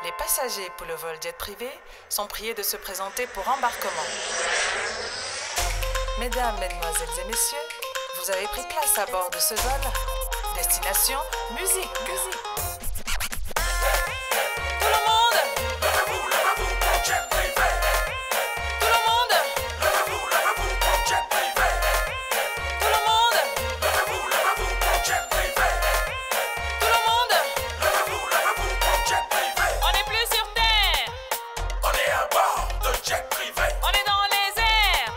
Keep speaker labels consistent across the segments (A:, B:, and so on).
A: Les passagers pour le vol jet privé sont priés de se présenter pour embarquement. Mesdames, Mesdemoiselles et Messieurs, vous avez pris place à bord de ce vol. Destination, musique. Tout le monde! Tout le monde! Tout le monde! Tout le monde! On n'est plus sur Terre!
B: On est à bord de jet privé.
A: On est dans les airs!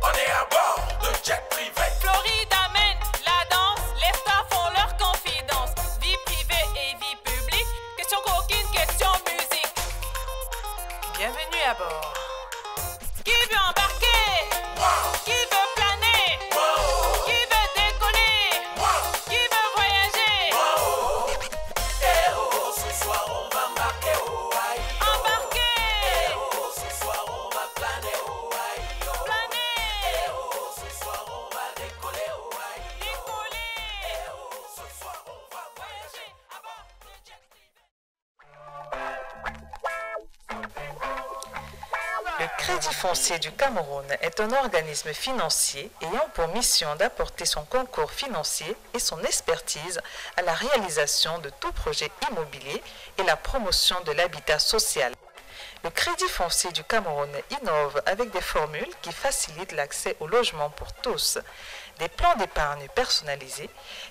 B: On est à bord de jet privé.
A: Floride amène la danse, les stars font leur confidence. Vie privée et vie publique, question coquine, question musique. Bienvenue à bord. Qui veut embarquer? Qui veut planer? Qui veut décoller? Qui veut voyager?
B: Eh oh, ce soir on va embarquer au Haï.
A: Embarquer!
B: Oh, ce soir on va planer au Haï.
A: Planer!
B: Oh, ce soir on va décoller au Haï.
A: Décoller!
B: Oh, ce soir on va voyager à bord de jet privé.
A: Le Crédit foncier du Cameroun est un organisme financier ayant pour mission d'apporter son concours financier et son expertise à la réalisation de tout projet immobilier et la promotion de l'habitat social. Le Crédit foncier du Cameroun innove avec des formules qui facilitent l'accès au logement pour tous, des plans d'épargne personnalisés,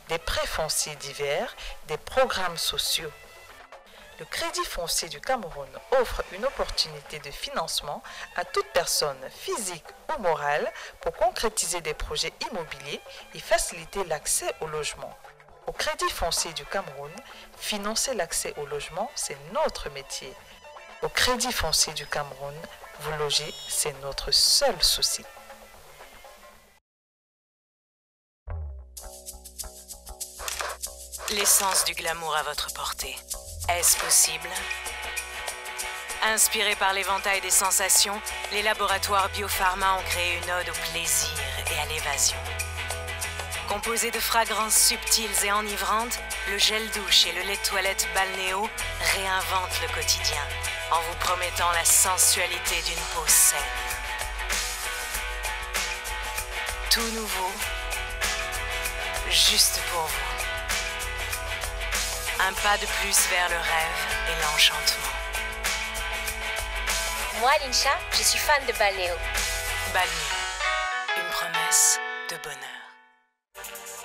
A: des prêts fonciers divers, des programmes sociaux. Le Crédit foncier du Cameroun offre une opportunité de financement à toute personne physique ou morale pour concrétiser des projets immobiliers et faciliter l'accès au logement. Au Crédit foncier du Cameroun, financer l'accès au logement, c'est notre métier. Au Crédit foncier du Cameroun, vous loger, c'est notre seul souci.
C: L'essence du glamour à votre portée. Est-ce possible? Inspirés par l'éventail des sensations, les laboratoires Biopharma ont créé une ode au plaisir et à l'évasion. Composé de fragrances subtiles et enivrantes, le gel douche et le lait de toilette Balnéo réinventent le quotidien en vous promettant la sensualité d'une peau saine. Tout nouveau, juste pour vous. Un pas de plus vers le rêve et l'enchantement.
D: Moi, Linsha, je suis fan de Balnéo.
C: Balnéo, une promesse de bonheur.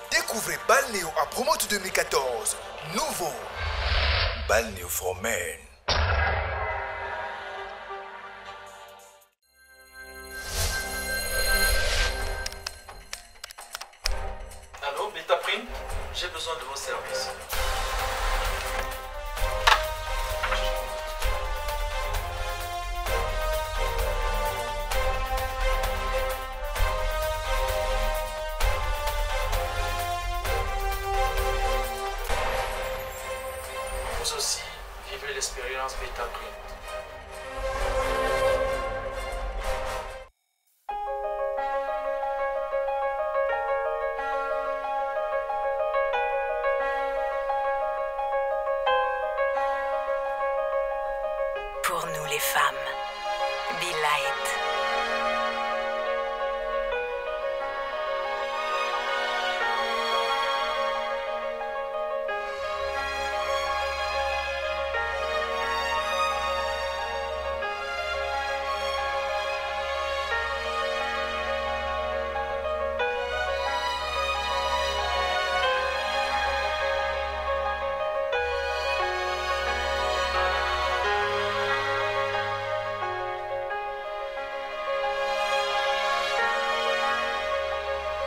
B: Découvrez Balnéo à Promote 2014. Nouveau. Balnéo for Men.
E: Allô, Betaprint, j'ai besoin de vos services. Vous aussi, vivez l'expérience Betaprint.
C: Pour nous les femmes, Be Light.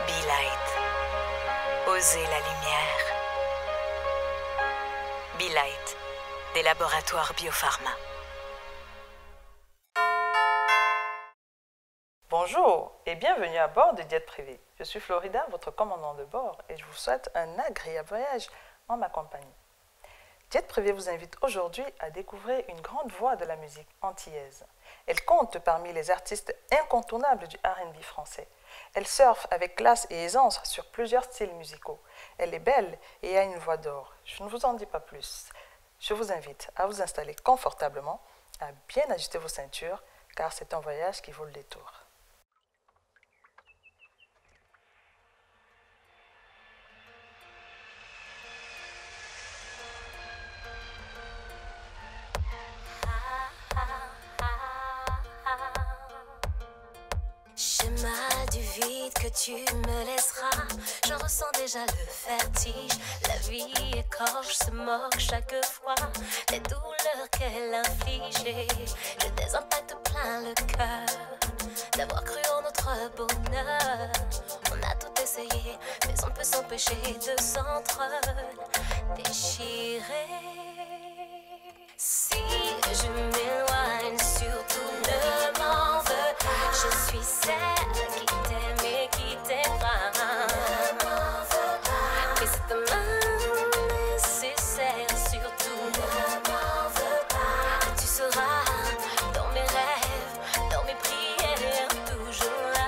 C: Be Light. Osez la lumière. Be Light, des laboratoires Biopharma.
A: Bonjour et bienvenue à bord de Jet Privé. Je suis Florida, votre commandant de bord, et je vous souhaite un agréable voyage en ma compagnie. Jet Privé vous invite aujourd'hui à découvrir une grande voix de la musique antillaise. Elle compte parmi les artistes incontournables du R&B français. Elle surfe avec classe et aisance sur plusieurs styles musicaux. Elle est belle et a une voix d'or. Je ne vous en dis pas plus. Je vous invite à vous installer confortablement, à bien ajuster vos ceintures, car c'est un voyage qui vaut le détour.
F: Schéma du vide que tu me laisseras, j'en ressens déjà le vertige. La vie écorche, se moque chaque fois des douleurs qu'elle inflige. Et je désimpacte plein le cœur d'avoir cru en notre bonheur. On a tout essayé, mais on ne peut s'empêcher de s'entre-déchirer. Si je m'éloigne, surtout ne m'en veux pas. Je suis celle qui t'aime et qui t'aimera. Ne m'en veux pas. Mais c'est tellement nécessaire, surtout ne m'en veux pas. Tu seras dans mes rêves, dans mes prières, toujours là.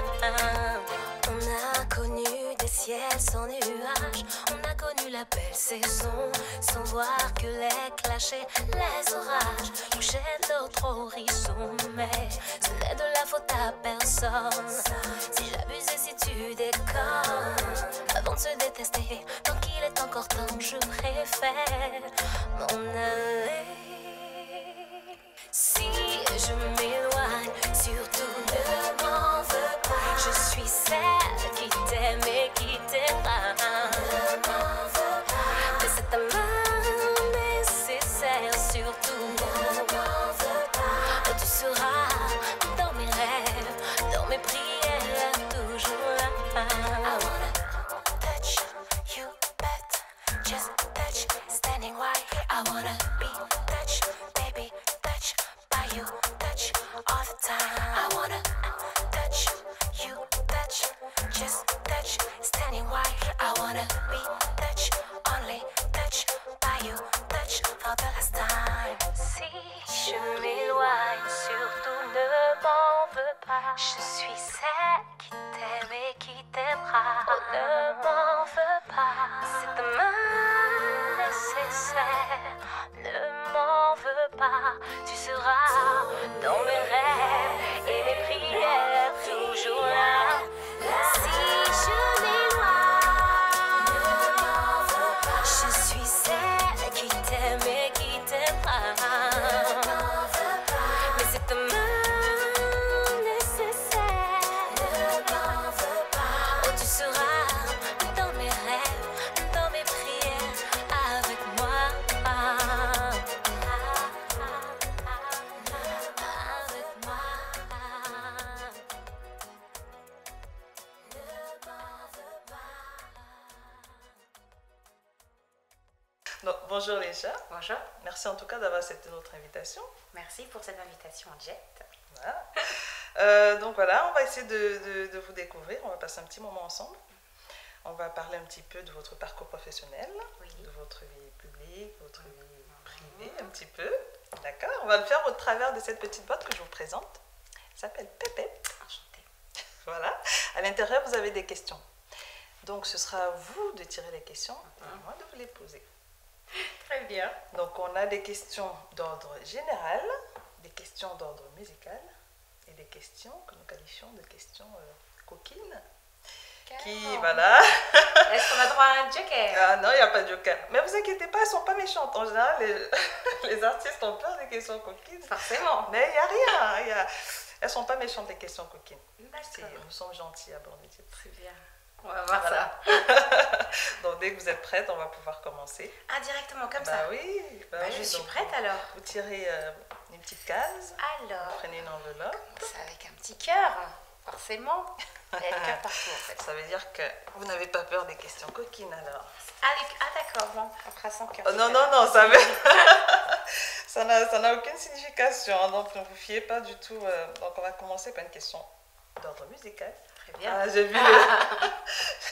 F: On a connu des ciels sans nuages, on a connu la belle saison, sans voir que les clashs et les orages couchaient d'autres horizons. Mais ce n'est de la faute à personne si j'abuse et si tu déconnes. Avant de se détester, tant qu'il est encore temps, je préfère m'en aller. Si je m'éloigne, surtout ne m'en veux pas. Je suis celle qui t'aime et qui t'aimera. Ne m'en veux pas. Mais c'est tellement nécessaire, surtout ne m'en veux pas. Tu seras dans mes rêves, dans mes prières, toujours là. I wanna touch you, but just touch, standing right here. I wanna be touched, baby, touch by you, touch all the time. I wanna touch you, touch, just touch, standing right here. I wanna be touched, only touch by you, touch for the last time. Si je m'éloigne, surtout ne m'en veux pas. Je suis celle qui t'aime et qui t'aimera. Oh, ne m'en veux pas. C'est tellement nécessaire. Ne m'en veux pas. Tu seras dans mes rêves et mes prières, toujours là. Si je m'éloigne, ne m'en veux pas. Je suis celle qui t'aime et qui t'aimera. Mais c'est tellement nécessaire. Ne m'en veux pas. Oh, tu seras dans mes rêves, dans mes prières, avec moi. Avec moi. Ne m'en veux pas.
A: Donc, bonjour Léja.
G: Bonjour,
A: Merci en tout cas d'avoir accepté notre invitation.
G: merci pour cette invitation en jet.
A: Voilà. Donc voilà, on va essayer de vous découvrir. On va passer un petit moment ensemble. On va parler un petit peu de votre parcours professionnel,
G: Oui.
A: de votre vie publique, votre vie privée un petit peu. D'accord. On va le faire au travers de cette petite boîte que je vous présente. Elle s'appelle Pépette.
G: Enchantée.
A: Voilà. À l'intérieur, vous avez des questions. Donc ce sera à vous de tirer les questions et à moi de vous les poser.
G: Très bien.
A: Donc on a des questions d'ordre général, des questions d'ordre musical et des questions que nous qualifions de questions coquines. Qui, voilà.
G: Est-ce qu'on a droit à un joker?
A: Ah non, il n'y a pas de joker. Mais vous inquiétez pas, elles ne sont pas méchantes. En général, les artistes ont peur des questions coquines.
G: Forcément.
A: Mais il n'y a rien. Elles ne sont pas méchantes, les questions coquines.
G: D'accord.
A: Nous sommes gentils à bord du titre.
G: Très bien. On va voir
A: Voilà.
G: ça.
A: Donc dès que vous êtes prête, on va pouvoir commencer.
G: Ah, directement comme
A: Bah
G: ça.
A: oui.
G: Bah,
A: oui,
G: je suis
A: donc,
G: prête alors.
A: Vous tirez une petite case,
G: Alors,
A: prenez une enveloppe.
G: c'est avec un petit cœur, forcément. Il y a le cœur partout en fait.
A: Ça veut dire que vous n'avez pas peur des questions coquines alors.
G: Ah d'accord, bon, on fera sans cœur.
A: Oh, non, non, non, ça n'a aucune signification, hein, donc ne vous fiez pas du tout. Donc on va commencer par une question d'ordre musical.
G: Très bien.
A: Ah, j'ai vu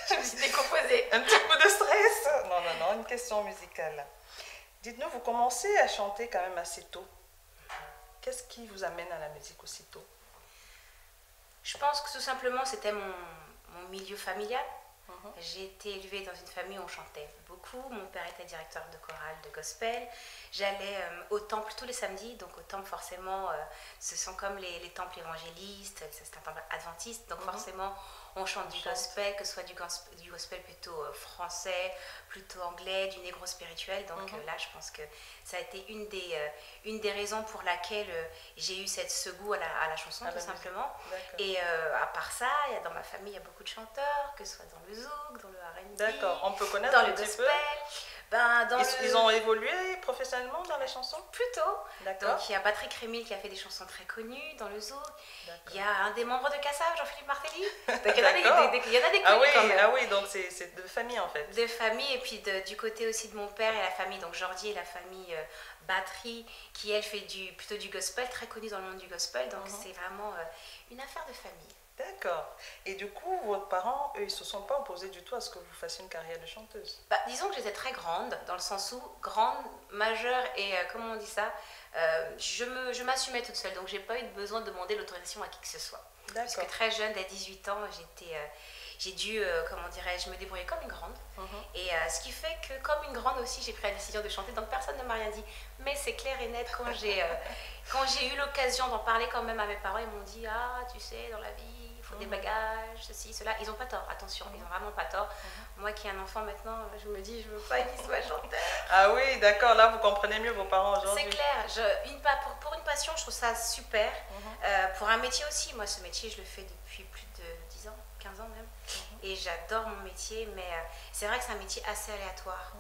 G: Je me suis décomposée.
A: un petit coup de stress. Non, non, non, une question musicale. Dites-nous, vous commencez à chanter quand même assez tôt. Qu'est-ce qui vous amène à la musique aussi tôt?
G: Je pense que tout simplement c'était mon milieu familial. J'ai été élevée dans une famille où on chantait beaucoup. Mon père était directeur de chorale de gospel. J'allais au temple tous les samedis. Donc au temple, forcément, ce sont comme les temples évangélistes. C'est un temple adventiste. Donc forcément, on chante du gospel, que ce soit du gospel plutôt français, plutôt anglais, du négro spirituel. Donc là, je pense que ça a été une des raisons pour laquelle j'ai eu ce goût à la chanson, tout simplement. Et à part ça, dans ma famille, il y a beaucoup de chanteurs, que ce soit dans le zouk, dans le R&B,
A: d'accord, on peut connaître
G: dans
A: un
G: le
A: petit
G: gospel.
A: peu. Ils ont évolué professionnellement dans les chansons?
G: Plutôt.
A: D'accord.
G: Donc il y a Patrick Rémil qui a fait des chansons très connues dans le zouk. Il y a un des membres de Kassav, Jean-Philippe Martelly. Donc il y en a des connus quand même.
A: Ah oui, donc c'est de famille en fait.
G: De famille, et puis du côté aussi de mon père et la famille, donc Jordi et la famille Batterie, qui elle fait plutôt du gospel, très connue dans le monde du gospel. Donc c'est vraiment une affaire de famille.
A: D'accord. Et du coup, vos parents, eux, ils ne se sont pas opposés du tout à ce que vous fassiez une carrière de chanteuse?
G: Disons que j'étais très grande, dans le sens où grande, majeure, et comment on dit ça, je m'assumais toute seule, donc j'ai pas eu besoin de demander l'autorisation à qui que ce soit. Parce que très jeune, dès 18 ans, j'ai dû, comment dirais-je, me débrouiller comme une grande. Et ce qui fait que, comme une grande aussi, j'ai pris la décision de chanter, donc personne ne m'a rien dit. Mais c'est clair et net, quand j'ai eu l'occasion d'en parler quand même à mes parents, ils m'ont dit, ah, tu sais, dans la vie, il faut des bagages, ceci, cela. Ils n'ont pas tort, attention, ils n'ont vraiment pas tort. Moi qui ai un enfant maintenant, je me dis, je ne veux pas qu'il soit chanteur.
A: Ah oui, d'accord, là vous comprenez mieux vos parents aujourd'hui.
G: C'est clair, pour une passion, je trouve ça super. Pour un métier aussi, moi ce métier, je le fais depuis plus de 10 ans, 15 ans même. Et j'adore mon métier, mais c'est vrai que c'est un métier assez aléatoire.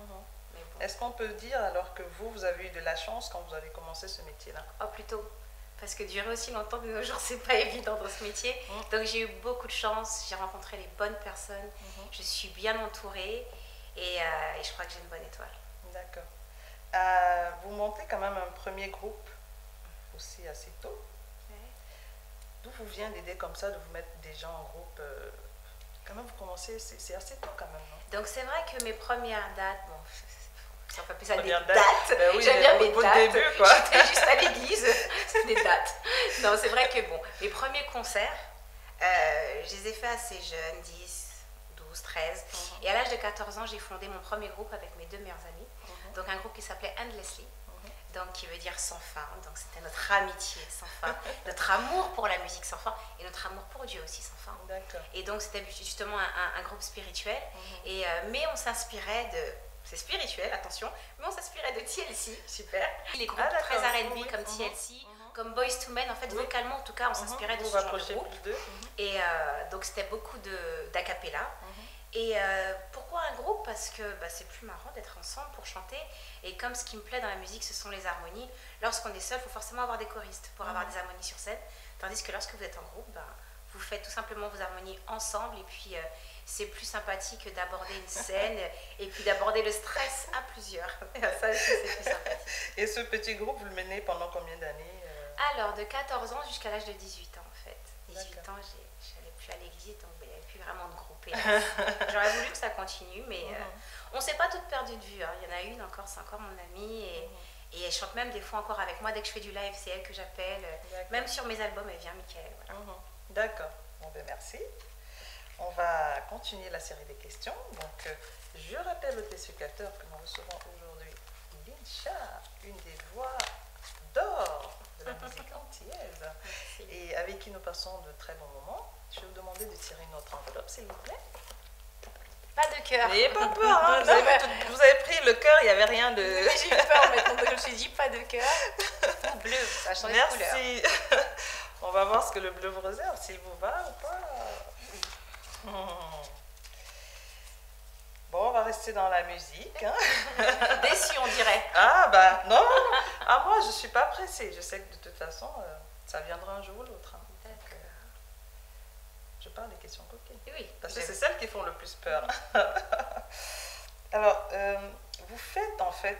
G: Mais bon.
A: Est-ce qu'on peut dire alors que vous avez eu de la chance quand vous avez commencé ce métier-là?
G: Oh, plutôt. Parce que durer aussi longtemps de nos jours, c'est pas évident dans ce métier. Donc j'ai eu beaucoup de chance, j'ai rencontré les bonnes personnes, je suis bien entourée et je crois que j'ai une bonne étoile.
A: D'accord. Vous montez quand même un premier groupe aussi assez tôt. D'où vous vient l'idée comme ça de vous mettre des gens en groupe? Quand même, vous commencez, c'est assez tôt quand même, non?
G: Donc c'est vrai que mes premières dates, bon, si on peut appeler ça des
A: Première
G: dates,
A: ben oui,
G: j'aime bien mes
A: au
G: dates,
A: début, quoi.
G: j'étais juste à l'église, c'est des dates. Non, c'est vrai que bon, mes premiers concerts, je les ai faits assez jeunes, 10, 12, 13. Et à l'âge de 14 ans, j'ai fondé mon premier groupe avec mes deux meilleurs amis. Donc un groupe qui s'appelait Endlessly. Donc, qui veut dire sans fin. Donc c'était notre amitié sans fin, notre amour pour la musique sans fin et notre amour pour Dieu aussi sans fin.
A: D'accord.
G: Et donc c'était justement un groupe spirituel. Mais on s'inspirait de... C'est spirituel, attention, mais on s'inspirait de TLC, super. Les groupes très R&B comme TLC, comme Boyz II Men, en fait, vocalement en tout cas, on s'inspirait de ce genre de groupe. Et donc c'était beaucoup d'acapella. Et pourquoi un groupe? Parce que c'est plus marrant d'être ensemble pour chanter. Et comme ce qui me plaît dans la musique, ce sont les harmonies. Lorsqu'on est seul, il faut forcément avoir des choristes pour avoir des harmonies sur scène. Tandis que lorsque vous êtes en groupe, vous faites tout simplement vos harmonies ensemble. Et puis c'est plus sympathique d'aborder une scène et puis d'aborder le stress à plusieurs. Ça aussi, c'est plus sympathique.
A: Et ce petit groupe, vous le menez pendant combien d'années?
G: Alors, de 14 ans jusqu'à l'âge de 18 ans en fait. 18 ans, je n'allais plus à l'église, donc il n'y avait plus vraiment de groupe. J'aurais voulu que ça continue, mais on ne s'est pas toutes perdues de vue. Hein. Il y en a une encore, c'est encore mon amie, et elle chante même des fois encore avec moi. Dès que je fais du live, c'est elle que j'appelle. Même sur mes albums, elle vient, Mickaël. Voilà.
A: D'accord. Bon, ben merci. On va continuer la série des questions. Donc, je rappelle aux téléspectateurs que nous recevons aujourd'hui Lincha, une des voix d'or de la musique antillaise, et avec qui nous passons de très bons moments. Je vais vous demander de tirer une autre enveloppe, s'il vous plaît.
G: Pas de cœur.
A: N'ayez pas peur, hein. Vous avez pris le cœur, il n'y avait rien de...
G: J'ai eu peur maintenant, donc je me suis dit pas de cœur. Ou bleu, ça change de couleur.
A: Merci. On va voir ce que le bleu vous réserve, s'il vous va ou pas. Bon, on va rester dans la musique. Hein.
G: Déçu, on dirait.
A: Ah, bah non. Ah, moi, je ne suis pas pressée. Je sais que de toute façon, ça viendra un jour ou l'autre. Hein.
G: D'accord.
A: Je parle des questions coquines.
G: Oui.
A: Parce que c'est celles qui font le plus peur. Alors, vous faites en fait,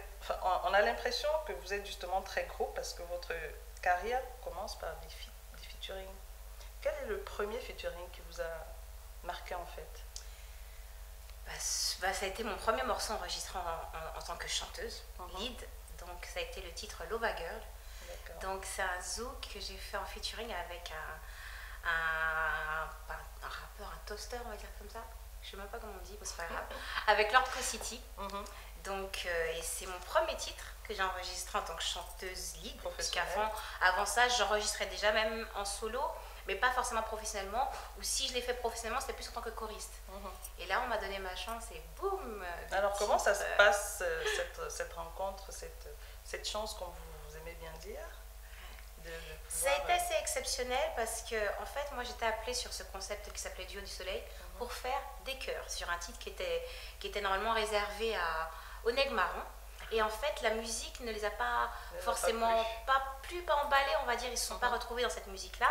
A: on a l'impression que vous êtes justement très gros parce que votre carrière commence par des featuring. Quel est le premier featuring qui vous a marqué en fait?
G: Ça a été mon premier morceau enregistré en tant que chanteuse, lead. Donc ça a été le titre Lova Girl. Donc c'est un zouk que j'ai fait en featuring avec un rappeur, un toaster, on va dire comme ça. je sais même pas comment on dit, mais c'est pas grave, avec Lord City. Donc, et c'est mon premier titre que j'ai enregistré en tant que chanteuse libre, parce qu'avant ça, j'enregistrais déjà même en solo, mais pas forcément professionnellement, ou si je l'ai fait professionnellement, c'était plus en tant que choriste. Et là, on m'a donné ma chance et boum.
A: Alors, comment ça se passe, cette rencontre, cette chance, comme vous aimez bien dire
G: Ça a été assez exceptionnel parce que, en fait, moi, j'étais appelée sur ce concept qui s'appelait Duo du Soleil pour faire des chœurs sur un titre qui était normalement réservé aux Nègres Marrons. Et en fait, la musique ne les a pas forcément pas emballés, on va dire. Ils ne se sont pas retrouvés dans cette musique-là.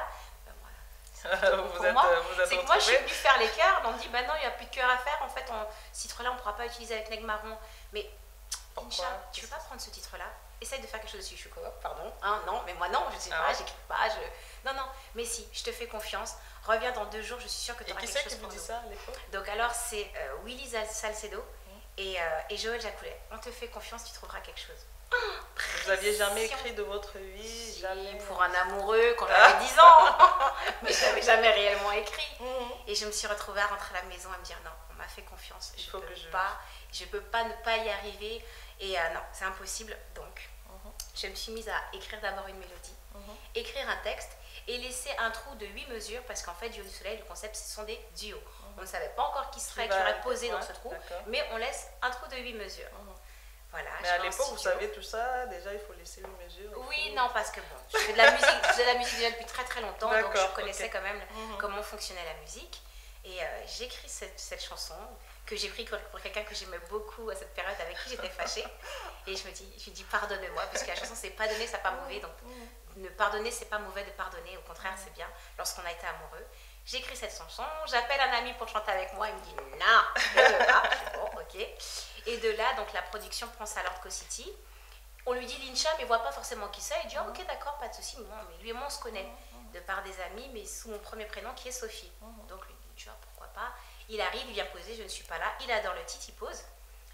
G: C'est que moi, je suis venue faire les chœurs. On me dit, bah non, il n'y a plus de chœurs à faire. En fait, ce titre-là, on ne pourra pas utiliser avec Nègres Marrons. Mais, Incha, tu ne veux pas prendre ce titre-là? Essaye de faire quelque chose dessus. Je suis quoi? Pardon, hein, non, mais moi non, je ne sais pas, j'écris pas. Non, mais si, je te fais confiance. Reviens dans 2 jours, je suis sûre que tu auras quelque chose pour nous. Et qui c'est qui vous dit ça à l'époque? Donc alors, c'est Willy Salcedo et Joël Jacoulet. On te fait confiance, tu trouveras quelque chose.
A: Vous n'aviez jamais écrit de votre vie?
G: Jamais. Pour un amoureux quand j'avais 10 ans, mais je n'avais jamais réellement écrit. Et je me suis retrouvée à rentrer à la maison à me dire non, on m'a fait confiance, je ne peux pas ne pas y arriver. Et non, c'est impossible. Donc, je me suis mise à écrire d'abord une mélodie, écrire un texte et laisser un trou de 8 mesures parce qu'en fait, Duo du Soleil, le concept, ce sont des duos. On ne savait pas encore qui aurait posé dans ce trou, mais on laisse un trou de 8 mesures. Voilà,
A: mais à l'époque, vous savez tout ça, déjà il faut laisser 8 mesures.
G: Oui, non, parce que bon, je fais de la musique déjà depuis très très longtemps, donc je connaissais quand même comment fonctionnait la musique. Et j'écris cette chanson que j'ai pris pour quelqu'un que j'aimais beaucoup à cette période, avec qui j'étais fâchée. Et je me dis pardonne-moi, parce que la chanson c'est pas donner, c'est pas mauvais. Donc ne pardonner, c'est pas mauvais de pardonner, au contraire c'est bien lorsqu'on a été amoureux. J'écris cette chanson, j'appelle un ami pour chanter avec moi, il me dit non, je ne veux pas. Je dis bon, ok. Et de là, donc la production prend ça à Lord City. On lui dit Lincha, mais il voit pas forcément qui c'est. Il dit ok, d'accord, pas de souci. Bon, mais lui et moi on se connaît de par des amis, mais sous mon premier prénom qui est Sophie. Donc lui dit tu vois, pourquoi pas. Il arrive, il vient poser, je ne suis pas là. Il adore le titre, il pose.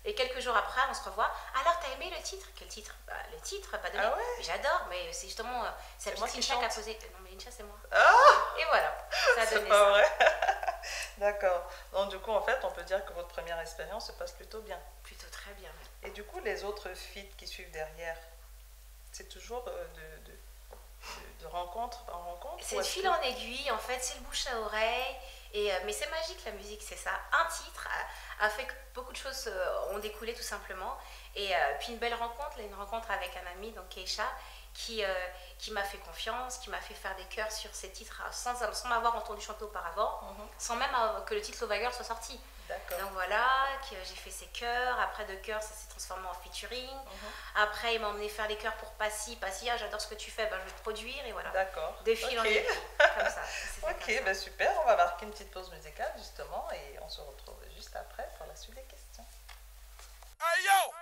G: Et quelques jours après, on se revoit. Alors, t'as aimé le titre? Quel titre? Bah, le titre, pas donné. Ah ouais? J'adore, mais c'est justement c'est la petite Lincha qui a posé. Non, mais Lincha, c'est moi. Et voilà, ça a donné ça. Vrai.
A: D'accord. Donc, du coup, en fait, on peut dire que votre première expérience se passe plutôt bien.
G: Plutôt très bien.
A: Et du coup, les autres feats qui suivent derrière, c'est toujours de rencontre en rencontre?
G: C'est de fil en aiguille, en fait, c'est le bouche à oreille. Mais c'est magique la musique, c'est ça. Un titre a fait que beaucoup de choses ont découlé tout simplement. Et puis une belle rencontre, une rencontre avec un ami, donc Keisha, qui m'a fait confiance, qui m'a fait faire des chœurs sur ces titres sans m'avoir entendu chanter auparavant, sans même que le titre Slovager soit sorti. Donc voilà, j'ai fait ces chœurs. Après de chœurs, ça s'est transformé en featuring. Après, il m'a emmené faire les chœurs pour Passy. Passy, j'adore ce que tu fais, ben, je vais te produire. Et voilà.
A: D'accord.
G: De fil en aiguille, comme ça.
A: Ok, ben super. On va marquer une petite pause musicale justement et on se retrouve juste après pour la suite des questions.
B: Hey yo!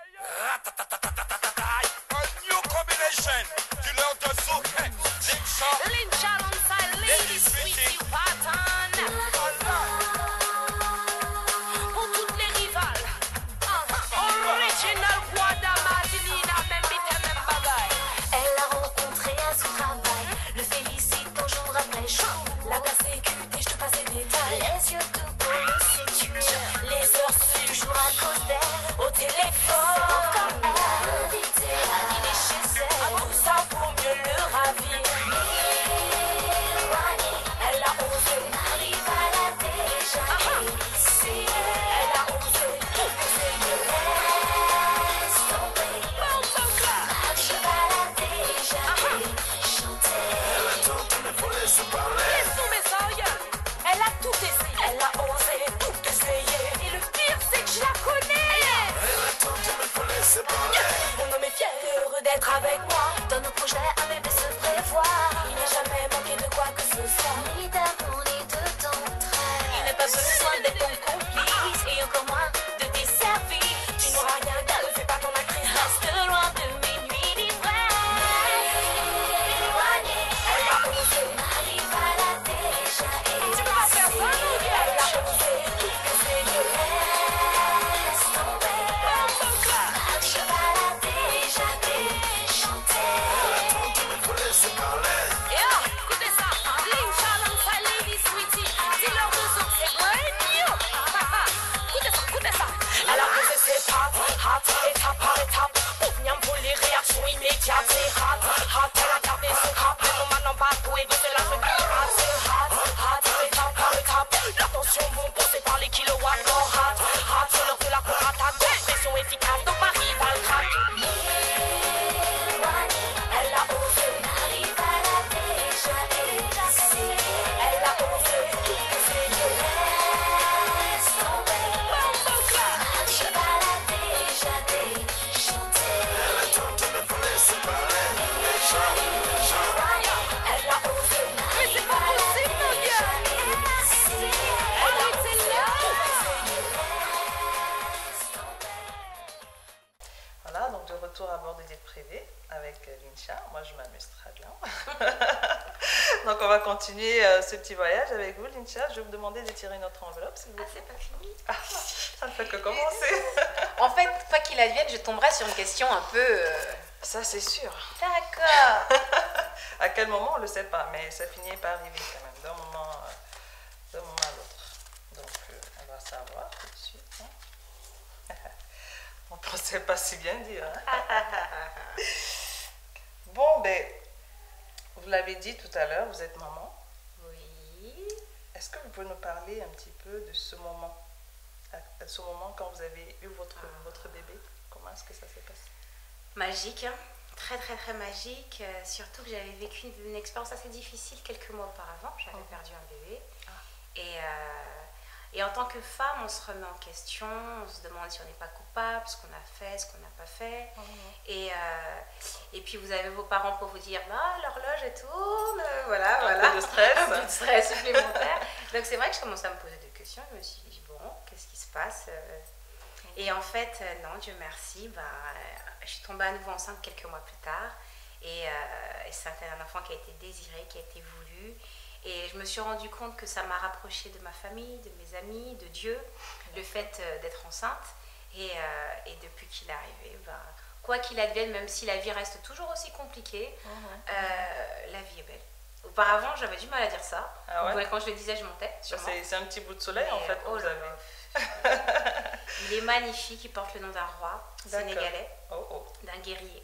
B: A new combination. Tu leur donnes so
F: Lincha alongside Lady Sweetie Patton. Pour toutes les rivales. Original Guada Martinina, même bite, même bagaille. Elle l'a rencontré à son travail. Le félicite un jour après chaud. La persécute et je te passe les détails. Les yeux tout pour le séduire. Les heures suivent toujours à cause d'elle. Au téléphone. Comme elle. Invité à dîner chez elle.
A: Voilà, donc de retour à bord du jet privé avec Lincha. Moi, je m'amuse très bien. Donc, on va continuer ce petit voyage avec vous, Lincha. Je vais vous demander de tirer notre enveloppe, s'il vous plaît.
G: C'est pas fini.
A: Ça ne fait que commencer.
G: En fait, quoi qu'il advienne, je tomberai sur une question un peu...
A: Ça, c'est sûr.
G: D'accord.
A: À quel moment, on ne le sait pas, mais ça finit par arriver quand même, d'un moment à l'autre. Donc, on va savoir tout de suite. Hein. On ne pensait pas si bien dire. Hein. Bon, ben, vous l'avez dit tout à l'heure, vous êtes maman.
G: Oui.
A: Est-ce que vous pouvez nous parler un petit peu de ce moment, à ce moment quand vous avez eu votre bébé? Comment est-ce que ça s'est passé?
G: Magique, hein. Très très très magique, surtout que j'avais vécu une expérience assez difficile quelques mois auparavant. J'avais perdu un bébé. Et en tant que femme, on se remet en question, on se demande si on n'est pas coupable, ce qu'on a fait, ce qu'on n'a pas fait. Et puis vous avez vos parents pour vous dire bah, l'horloge elle tourne, voilà.
A: Un peu de stress.
G: Un peu de stress supplémentaire. Donc c'est vrai que je commençais à me poser des questions. Je me suis dit bon, qu'est-ce qui se passe? Et en fait, non, Dieu merci, je suis tombée à nouveau enceinte quelques mois plus tard. Et c'était un enfant qui a été désiré, qui a été voulu. Et je me suis rendu compte que ça m'a rapprochée de ma famille, de mes amis, de Dieu, le fait d'être enceinte. Et depuis qu'il est arrivé, quoi qu'il advienne, même si la vie reste toujours aussi compliquée, la vie est belle. Auparavant, j'avais du mal à dire ça.
A: Ah ouais?
G: Quand je le disais, je montais.
A: C'est un petit bout de soleil, en fait, que vous avez.
G: Il est magnifique, il porte le nom d'un roi sénégalais, d'un guerrier.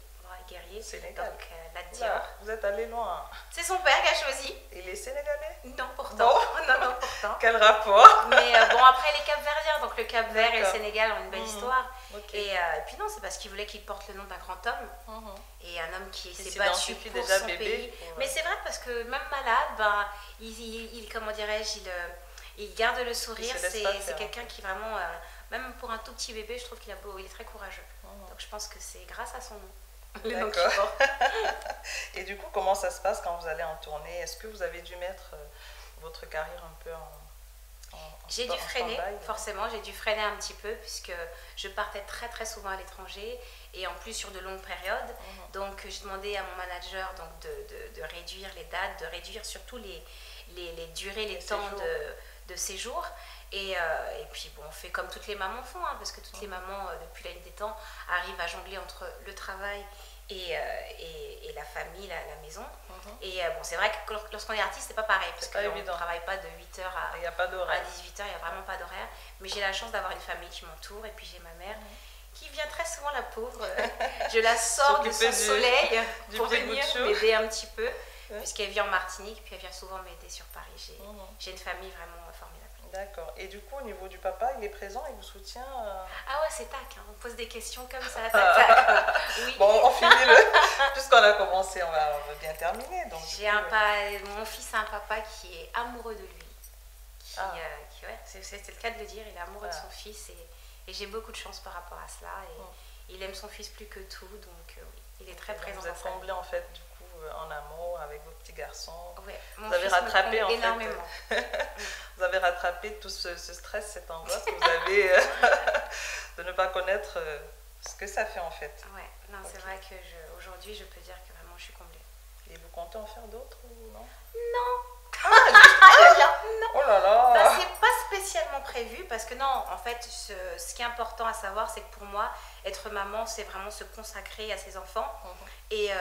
A: Sénégal.
G: Donc, la Dior.
A: Vous êtes allé loin.
G: C'est son père qui a choisi.
A: Il est sénégalais?
G: Non, pourtant.
A: Bon.
G: Non, pourtant.
A: Quel rapport?
G: Mais bon, après, les Cap-Verdiens, donc le Cap-Vert et le Sénégal ont une belle histoire.
A: Okay.
G: Et puis non, c'est parce qu'il voulait qu'il porte le nom d'un grand homme. Et un homme qui s'est battu pour
A: déjà
G: son
A: bébé,
G: pays. Mais c'est vrai parce que même malade, comment dirais-je, il garde le sourire. C'est quelqu'un qui vraiment, même pour un tout petit bébé, je trouve qu'il est très courageux. Donc je pense que c'est grâce à son nom.
A: D'accord. Et du coup, comment ça se passe quand vous allez en tournée? Est-ce que vous avez dû mettre votre carrière un peu en
G: j'ai dû freiner, forcément, j'ai dû freiner un petit peu puisque je partais très très souvent à l'étranger et en plus sur de longues périodes. Donc j'ai demandé à mon manager de réduire les dates, de réduire surtout les durées, les temps de séjour. Et puis bon, on fait comme toutes les mamans font, hein, parce que toutes les mamans, depuis la nuit des temps, arrivent à jongler entre le travail et la famille, la maison. Et bon, c'est vrai que lorsqu'on est artiste, c'est pas pareil, parce qu'on ne travaille pas de 8h à 18h, il n'y a vraiment pas d'horaire. Mais j'ai la chance d'avoir une famille qui m'entoure, et puis j'ai ma mère qui vient très souvent, la pauvre. Je la sors de son soleil pour venir m'aider un petit peu, puisqu'elle vit en Martinique, puis elle vient souvent m'aider sur Paris. J'ai une famille vraiment formidable.
A: D'accord. Et du coup, au niveau du papa, il est présent, il vous soutient
G: Ah ouais, c'est tac, hein. On pose des questions comme ça, tac. Oui.
A: Bon, on finit puisqu'on a commencé, on va bien terminer. Donc,
G: mon fils a un papa qui est amoureux de lui. C'est le cas de le dire, il est amoureux de son fils et j'ai beaucoup de chance par rapport à cela. Et il aime son fils plus que tout, donc oui, il est très présent.
A: Vous êtes comblé en fait, du coup, en amour avec vos petits garçons.
G: Ouais,
A: vous avez rattrapé en
G: énormément.
A: Vous avez rattrapé tout ce stress, cette angoisse que vous avez de ne pas connaître ce que ça fait en fait.
G: Ouais, non, c'est vrai que aujourd'hui, je peux dire que vraiment, je suis comblée.
A: Et vous comptez en faire d'autres ou non?
G: Non.
A: Non. Oh là là.
G: C'est pas spécialement prévu parce que non, en fait, ce qui est important à savoir, c'est que pour moi, être maman, c'est vraiment se consacrer à ses enfants. Et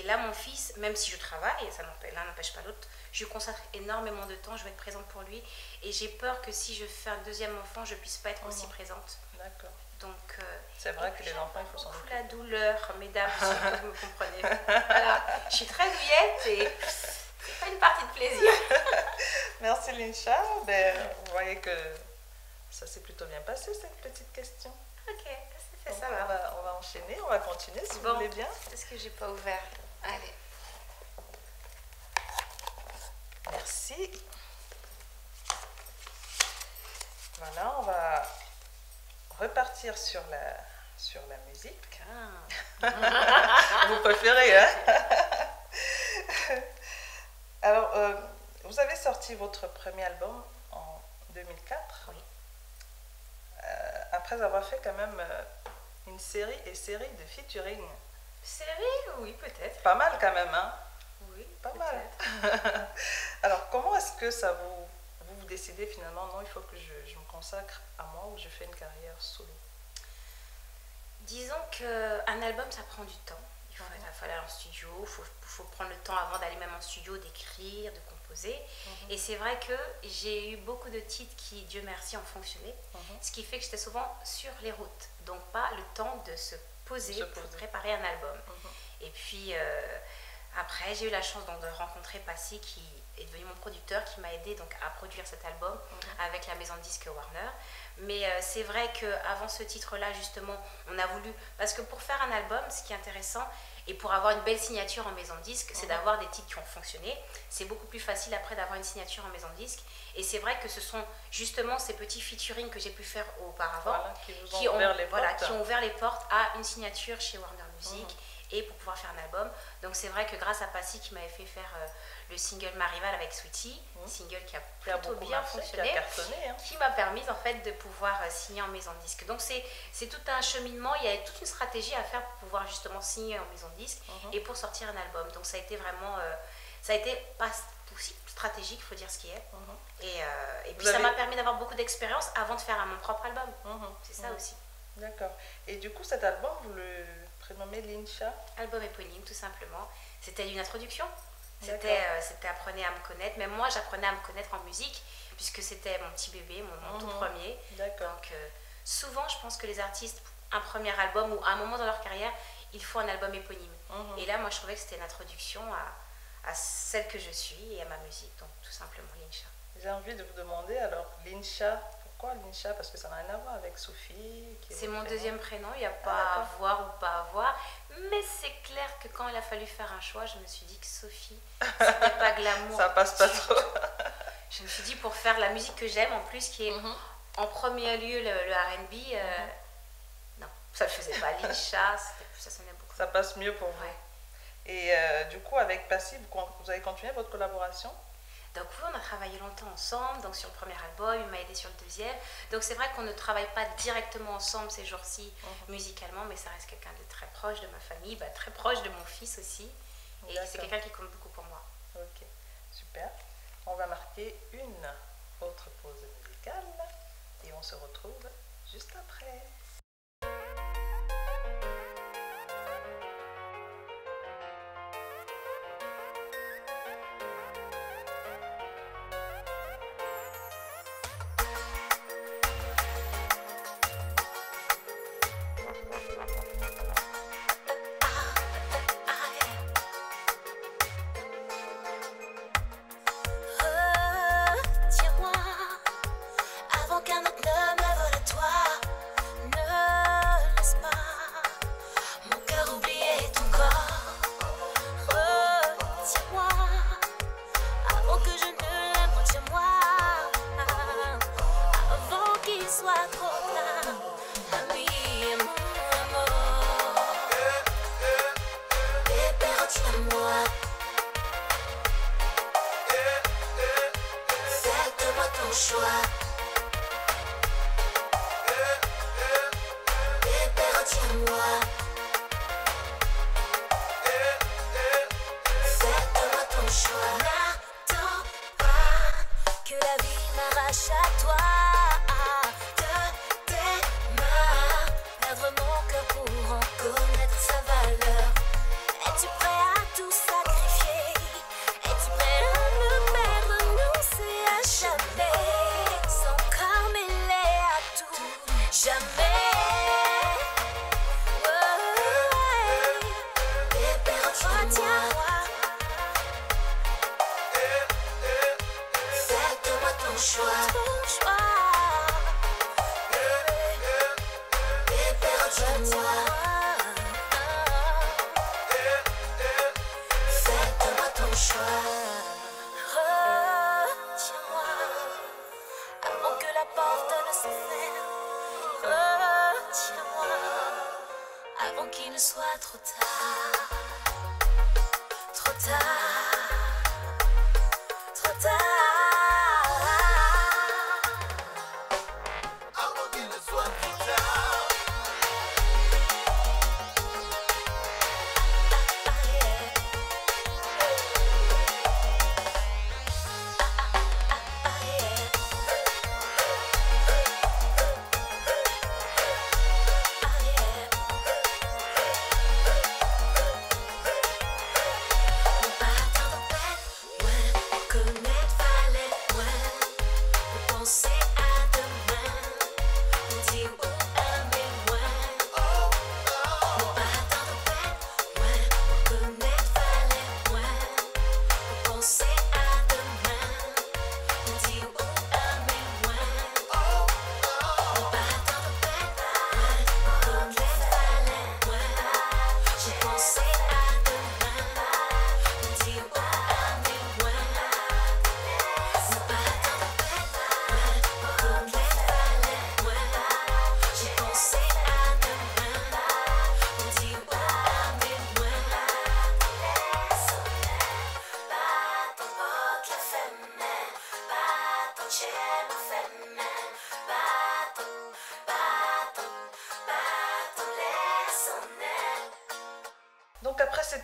G: là, mon fils, même si je travaille, et l'un n'empêche pas l'autre, je lui consacre énormément de temps, je vais être présente pour lui. Et j'ai peur que si je fais un deuxième enfant, je puisse pas être aussi présente.
A: D'accord.
G: Donc,
A: c'est vrai que les enfants, il faut s'en occuper.
G: La douleur, mesdames, si vous me comprenez. Voilà, je suis très douillette et c'est pas une partie de plaisir.
A: Merci Lincha. Vous voyez que ça s'est plutôt bien passé cette petite question.
G: Ok, c'est ça.
A: On va enchaîner, on va continuer si vous voulez bien.
G: Est-ce que j'ai pas ouvert? Allez.
A: Merci. Voilà, on va repartir sur la musique. Vous préférez, hein? sorti votre premier album en 2004.
G: Oui.
A: Après avoir fait quand même une série de featuring.
G: Série, oui, peut-être.
A: Pas mal quand même, hein?
G: Oui,
A: pas mal. Alors, comment est-ce que ça vous décidez finalement, non, il faut que je me consacre à moi ou je fais une carrière solo?
G: Disons qu'un album, ça prend du temps. Il faut aller en studio, il faut prendre le temps avant d'aller même en studio, d'écrire, de composer. Et c'est vrai que j'ai eu beaucoup de titres qui, Dieu merci, ont fonctionné. Ce qui fait que j'étais souvent sur les routes. Donc pas le temps de se poser pour préparer un album. Et puis après, j'ai eu la chance donc, de rencontrer Passy, qui est devenu mon producteur, qui m'a aidé donc, à produire cet album avec la maison de disques Warner. Mais c'est vrai qu'avant ce titre-là, justement, on a voulu... Parce que pour faire un album, ce qui est intéressant, et pour avoir une belle signature en maison de disque, c'est d'avoir des titres qui ont fonctionné. C'est beaucoup plus facile après d'avoir une signature en maison de disque. Et c'est vrai que ce sont justement ces petits featuring que j'ai pu faire auparavant qui ont ouvert les portes à une signature chez Warner Music et pour pouvoir faire un album. Donc c'est vrai que grâce à Passy qui m'avait fait faire le single Ma Rivale avec Sweetie, single qui a plutôt bien fonctionné, qui m'a permis en fait de pouvoir signer en maison de disque. Donc c'est tout un cheminement, il y a toute une stratégie à faire pour pouvoir justement signer en maison de disque et pour sortir un album. Donc ça a été vraiment, ça a été pas aussi stratégique, il faut dire ce qui est. Et puis ça m'a permis d'avoir beaucoup d'expérience avant de faire mon propre album. C'est ça aussi.
A: D'accord. Et du coup cet album, vous le prénommez Lincha?
G: Album éponyme tout simplement. C'était une introduction. C'était apprenez à me connaître. Même moi, j'apprenais à me connaître en musique, puisque c'était mon petit bébé, mon tout premier. Donc, souvent, je pense que les artistes, un premier album ou à un moment dans leur carrière, il faut un album éponyme. Et là, moi, je trouvais que c'était une introduction à celle que je suis et à ma musique. Donc, tout simplement, Lincha.
A: J'ai envie de vous demander, alors, Lincha, pourquoi Lincha? Parce que ça n'a rien à voir avec Sophie.
G: C'est mon deuxième prénom, il n'y a pas à avoir ou pas à avoir. Mais c'est clair que quand il a fallu faire un choix, je me suis dit que Sophie, c'était pas glamour.
A: Ça passe pas trop.
G: Je me suis dit pour faire la musique que j'aime, en plus qui est en premier lieu le R&B, non, ça ne le faisait pas. Lincha, ça sonnait beaucoup.
A: Ça passe mieux pour vous. Et du coup, avec Passy, vous avez continué votre collaboration?
G: Donc oui, on a travaillé longtemps ensemble, donc sur le premier album, il m'a aidé sur le deuxième. Donc c'est vrai qu'on ne travaille pas directement ensemble ces jours-ci musicalement, mais ça reste quelqu'un de très proche de ma famille, très proche de mon fils aussi. Et c'est quelqu'un qui compte beaucoup pour moi.
A: Ok, super. On va marquer une autre pause musicale et on se retrouve juste après.
F: Trop tard.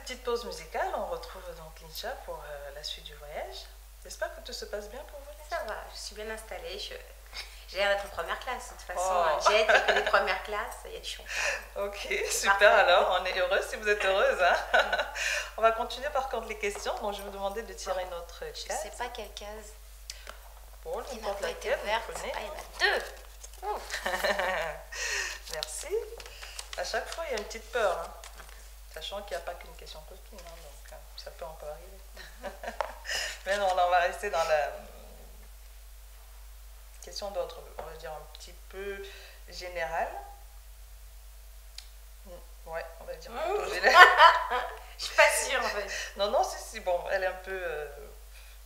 A: petite pause musicale, on retrouve donc Lincha pour la suite du voyage. J'espère que tout se passe bien pour vous, Lincha.
G: Ça va, je suis bien installée. J'ai l'air d'être en première classe. De toute façon,
A: Oh.
G: jet, il y a que les premières classes, il y a du champagne.
A: Ok, super
G: parfait.
A: alors, on est heureux si vous êtes heureuse. Hein. On va continuer par contre les questions, donc je vais vous demander de tirer une autre
G: Je
A: case.
G: sais pas quelle case.
A: Bon,
G: Il n'a
A: n'importe
G: pas été
A: laquelle,
G: ouverte.
A: vous prenez.
G: Ah, il y en a deux.
A: Merci. À chaque fois, il y a une petite peur, hein. Sachant qu'il n'y a pas qu'une question coquine, hein, donc ça peut encore arriver. Mais non, là, on va rester dans la question d'ordre, on va dire, un petit peu générale. Ouais, on va dire plutôt générale.
G: Je suis pas sûre en fait.
A: Non, si, bon, elle est un peu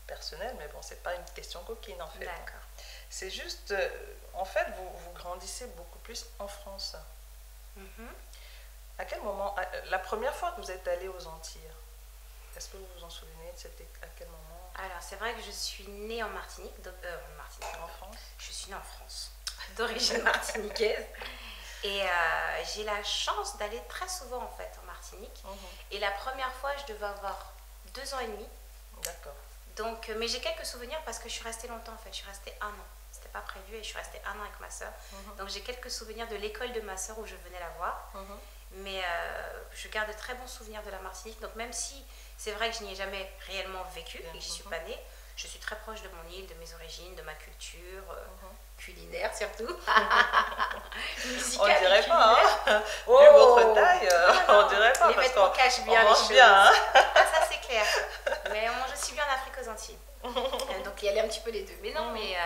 A: personnelle, mais bon, c'est pas une question coquine en fait.
G: D'accord.
A: C'est juste, en fait, vous grandissez beaucoup plus en France.
G: Mhm.
A: À quel moment, la première fois que vous êtes allé aux Antilles, est-ce que vous vous en souvenez? C'était à quel moment?
G: Alors, c'est vrai que je suis née en Martinique. Donc,
A: En France?
G: Je suis née en France, d'origine martiniquaise. Et j'ai la chance d'aller très souvent en fait en Martinique. Et la première fois, je devais avoir 2 ans et demi.
A: D'accord.
G: Donc, mais j'ai quelques souvenirs parce que je suis restée longtemps en fait. Je suis restée 1 an. C'était pas prévu et je suis restée 1 an avec ma soeur. Donc, j'ai quelques souvenirs de l'école de ma soeur où je venais la voir. Mais je garde de très bons souvenirs de la Martinique. Donc, même si c'est vrai que je n'y ai jamais réellement vécu et que j'y suis pas née, je suis très proche de mon île, de mes origines, de ma culture, culinaire surtout.
A: On dirait pas, hein.
G: Oh.
A: Vu votre taille,
G: Non,
A: on dirait pas.
G: les
A: parce
G: vêtements
A: qu'on-
G: cachent bien
A: on
G: les
A: mange
G: choses.
A: bien, hein.
G: Ah, ça c'est clair. Mais on mange aussi bien en Afrique aux Antilles. Donc il y a un petit peu les deux. Mais non, mais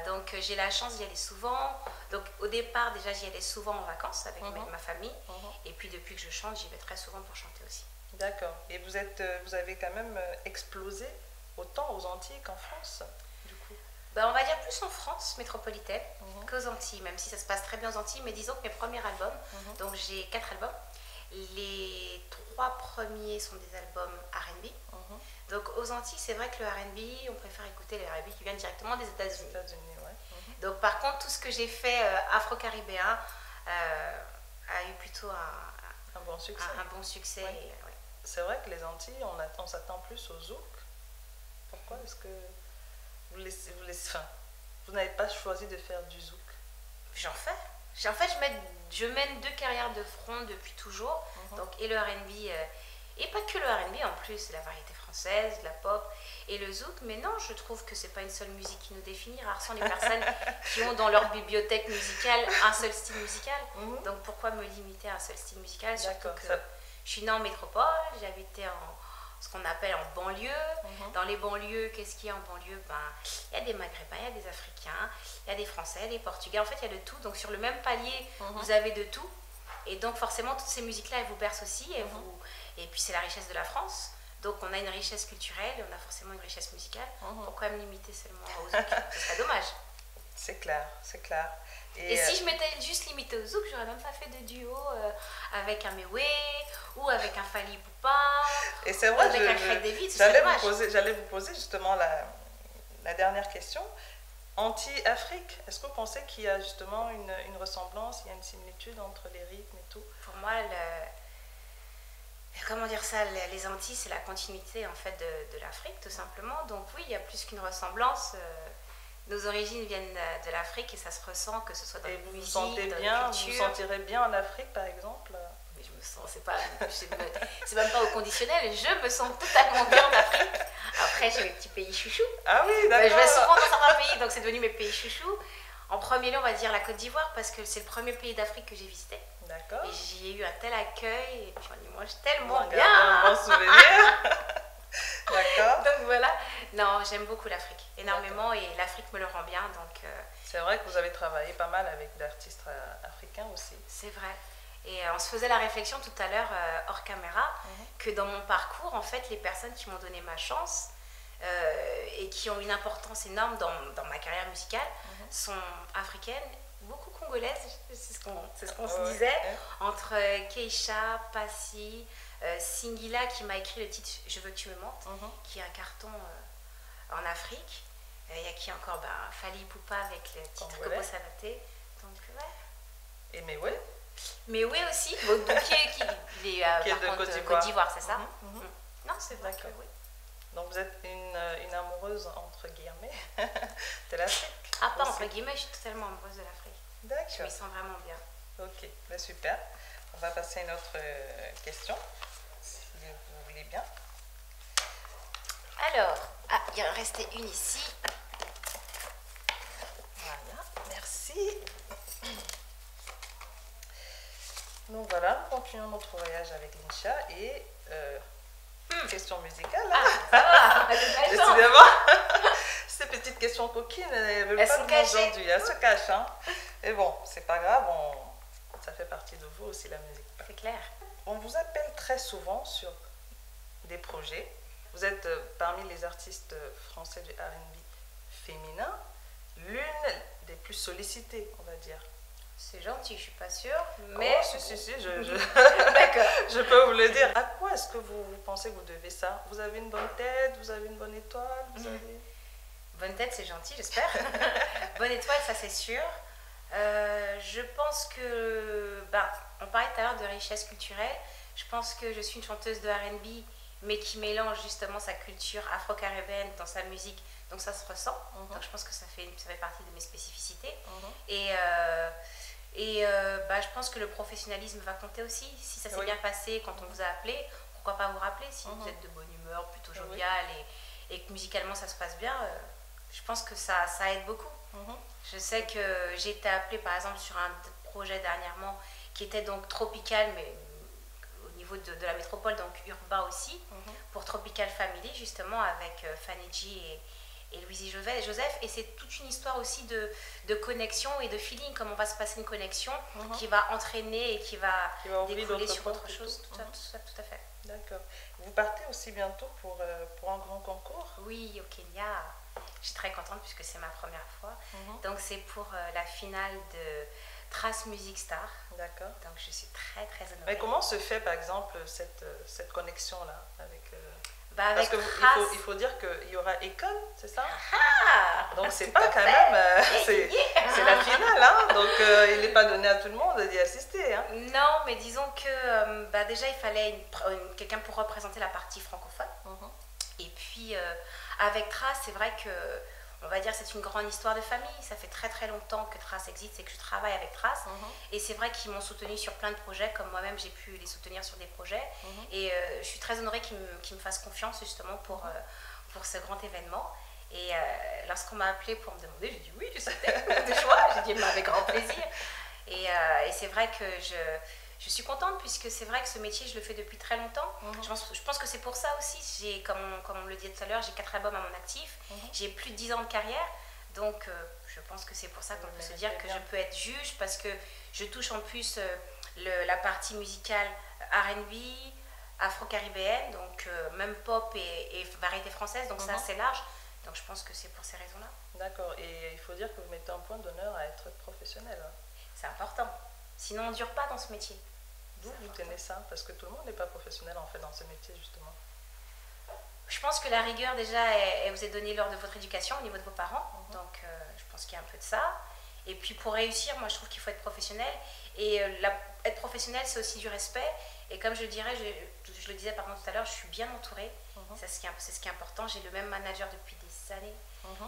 G: donc j'ai la chance d'y aller souvent. Donc au départ déjà j'y allais souvent en vacances avec ma famille. Et puis depuis que je chante, j'y vais très souvent pour chanter aussi.
A: D'accord. Et vous avez quand même explosé autant aux Antilles qu'en France, du coup.
G: Ben, on va dire plus en France métropolitaine qu'aux Antilles, même si ça se passe très bien aux Antilles. Mais disons que mes premiers albums, donc j'ai 4 albums. Les 3 premiers sont des albums R&B. Donc aux Antilles, c'est vrai que le R&B, on préfère écouter le R&B qui vient directement des États-Unis.
A: États-Unis, ouais.
G: Donc par contre, tout ce que j'ai fait afro-caribéen a eu plutôt
A: Un bon succès.
G: un bon succès.
A: Ouais.
G: Et, ouais.
A: C'est vrai que les Antilles, on s'attend plus au zouk. Pourquoi est-ce que vous n'avez pas choisi de faire du zouk?
G: J'en fais. En fait, je mène 2 carrières de front depuis toujours. Donc, et le R&B, et pas que le R&B en plus, la variété française, la pop et le zouk. Mais non, je trouve que c'est pas une seule musique qui nous définit. Rares sont les personnes qui ont dans leur bibliothèque musicale un seul style musical. Donc, pourquoi me limiter à un seul style musical? Surtout
A: D'accord,
G: que
A: ça-
G: je suis née en métropole, j'ai habité en ce qu'on appelle en banlieue. Dans les banlieues, qu'est-ce qu'il y a en banlieue? Ben, il y a des Maghrébins, il y a des Africains, il y a des Français, des Portugais. En fait, il y a de tout. Donc, sur le même palier, vous avez de tout. Et donc, forcément, toutes ces musiques-là, elles vous bercent aussi. Et puis, c'est la richesse de la France. Donc, on a une richesse culturelle et on a forcément une richesse musicale. Pourquoi me limiter seulement au zouk? Ce serait dommage.
A: C'est clair, c'est clair.
G: Et si je m'étais juste limitée au zouk, j'aurais même pas fait de duo avec un Mewé ou avec un Fally Ipupa
A: Et c'est
G: ou
A: vrai,
G: avec un Craig David. Ce serait dommage.
A: j'allais vous poser justement la dernière question. Anti-Afrique, est-ce que vous pensez qu'il y a justement une ressemblance, il y a une similitude entre les rythmes et tout?
G: Pour moi, comment dire ça, les Antilles, c'est la continuité en fait de l'Afrique, tout simplement. Donc oui, il y a plus qu'une ressemblance. Nos origines viennent de l'Afrique et ça se ressent, que ce soit dans
A: Et
G: la
A: vous vous
G: musique,
A: sentez
G: dans
A: bien,
G: la
A: vous vous
G: culture.
A: sentirez bien en Afrique par exemple?
G: Mais je me sens, c'est même pas au conditionnel, je me sens totalement bien en Afrique. Après, j'ai mes petits pays chouchous.
A: Ah oui,
G: Bah, je
A: d'accord.
G: vais souvent dans certains pays, donc c'est devenu mes pays chouchous. En premier lieu, on va dire la Côte d'Ivoire, parce que c'est le premier pays d'Afrique que j'ai visité.
A: D'accord.
G: Et j'y ai eu un tel accueil, et puis on y mange tellement
A: Bon,
G: bien.
A: un bon souvenir. D'accord.
G: Donc voilà, non, j'aime beaucoup l'Afrique, énormément, et l'Afrique me le rend bien, donc
A: C'est vrai que vous avez travaillé pas mal avec d'artistes africains aussi.
G: c'est vrai. Et on se faisait la réflexion tout à l'heure, hors caméra, que dans mon parcours, en fait, les personnes qui m'ont donné ma chance et qui ont une importance énorme dans ma carrière musicale sont africaines, beaucoup congolaises, c'est ce qu'on se disait, entre Keisha, Passy, Singila qui m'a écrit le titre Je veux que tu me mentes, qui est un carton en Afrique. Il y a qui encore? Fally Ipupa avec le titre
A: Congolais.
G: Kobo Sanoté. Donc ouais.
A: Et mais ouais.
G: Mais oui aussi, donc, il est
A: Qui est
G: par
A: de
G: contre
A: Côte
G: Côte
A: d'Ivoire.
G: d'Ivoire, c'est ça? Non, c'est vrai que
A: D'accord.
G: oui.
A: Donc vous êtes une amoureuse entre guillemets de l'Afrique.
G: Ah, pas
A: aussi.
G: entre guillemets, je suis totalement amoureuse de l'Afrique. Je
A: D'accord.
G: m'y sens vraiment bien.
A: Ok, ben super. On va passer à une autre question, si vous voulez bien.
G: Alors, il en restait une ici.
A: Voilà, merci. Donc voilà, nous continuons notre voyage avec Linsha et question musicale.
G: Ça va,
A: Décidément, ces petites questions coquines, elles ne veulent
G: Elles
A: pas
G: sont
A: nous
G: cachées.
A: aujourd'hui. Elles se cachent. Hein. Et bon, c'est pas grave, ça fait partie de vous aussi la musique.
G: C'est clair.
A: On vous appelle très souvent sur des projets. Vous êtes parmi les artistes français du R&B féminin, l'une des plus sollicitées, on va dire.
G: C'est gentil, je suis pas sûre, mais...
A: Oh, si,
G: D'accord.
A: je peux vous le dire. À quoi est-ce que vous pensez que vous devez ça? Vous avez une bonne tête, vous avez une bonne étoile, vous avez...
G: Bonne tête, c'est gentil, j'espère. Bonne étoile, ça c'est sûr. Je pense que... on parlait tout à l'heure de richesse culturelle. Je pense que je suis une chanteuse de R&B, mais qui mélange justement sa culture afro-caribéenne dans sa musique. Donc ça se ressent. Donc je pense que ça fait partie de mes spécificités. Je pense que le professionnalisme va compter aussi. Si ça s'est bien passé quand on vous a appelé, pourquoi pas vous rappeler si vous êtes de bonne humeur, plutôt jovial et que musicalement ça se passe bien. Je pense que ça aide beaucoup. Je sais que j'ai été appelée par exemple sur un projet dernièrement qui était donc tropical, mais au niveau de la métropole, donc urbain aussi, pour Tropical Family justement avec Fanny G et Louisie Joseph, et c'est toute une histoire aussi de connexion et de feeling, comment va se passer une connexion qui va entraîner et qui va découler sur autre chose. Tout à fait.
A: D'accord. Vous partez aussi bientôt pour un grand concours?
G: Oui, au Kenya. Je suis très contente puisque c'est ma première fois. Donc c'est pour la finale de Trace Music Star.
A: D'accord.
G: Donc je suis très très honorée.
A: Mais comment se fait par exemple cette connexion-là avec...
G: Parce
A: que
G: Trace...
A: il faut dire qu'il y aura école, c'est ça?
G: Ah,
A: donc c'est pas quand même... c'est la finale, hein? Donc il n'est pas donné à tout le monde d'y assister. Hein?
G: Non, mais disons que déjà il fallait quelqu'un pour représenter la partie francophone. Et puis avec Trace, c'est vrai que on va dire c'est une grande histoire de famille. Ça fait très très longtemps que Trace existe et que je travaille avec Trace. Et c'est vrai qu'ils m'ont soutenue sur plein de projets, comme moi-même j'ai pu les soutenir sur des projets. Et je suis très honorée qu'ils me fassent confiance justement pour ce grand événement. Et lorsqu'on m'a appelée pour me demander, j'ai dit oui, je sautais de choix. J'ai dit mais avec grand plaisir. Et c'est vrai que je suis contente puisque c'est vrai que ce métier, je le fais depuis très longtemps. Je pense que c'est pour ça aussi, comme on le disait tout à l'heure, j'ai 4 albums à mon actif, j'ai plus de 10 ans de carrière. Donc je pense que c'est pour ça qu'on peut se dire que je peux être juge parce que je touche en plus la partie musicale R&B, afro-caribéenne, donc même pop et variété française, donc ça c'est large. Donc je pense que c'est pour ces raisons-là.
A: D'accord, et il faut dire que vous mettez un point d'honneur à être professionnel. Hein.
G: C'est important, sinon on ne dure pas dans ce métier.
A: D'où vous tenez ça? Parce que tout le monde n'est pas professionnel en fait dans ce métier justement.
G: Je pense que la rigueur déjà, elle vous est donnée lors de votre éducation au niveau de vos parents. Donc je pense qu'il y a un peu de ça. Et puis pour réussir, moi je trouve qu'il faut être professionnel. Et être professionnel, c'est aussi du respect. Et comme je dirais, je le disais pardon tout à l'heure, je suis bien entourée. C'est ce qui est important. J'ai le même manager depuis des années.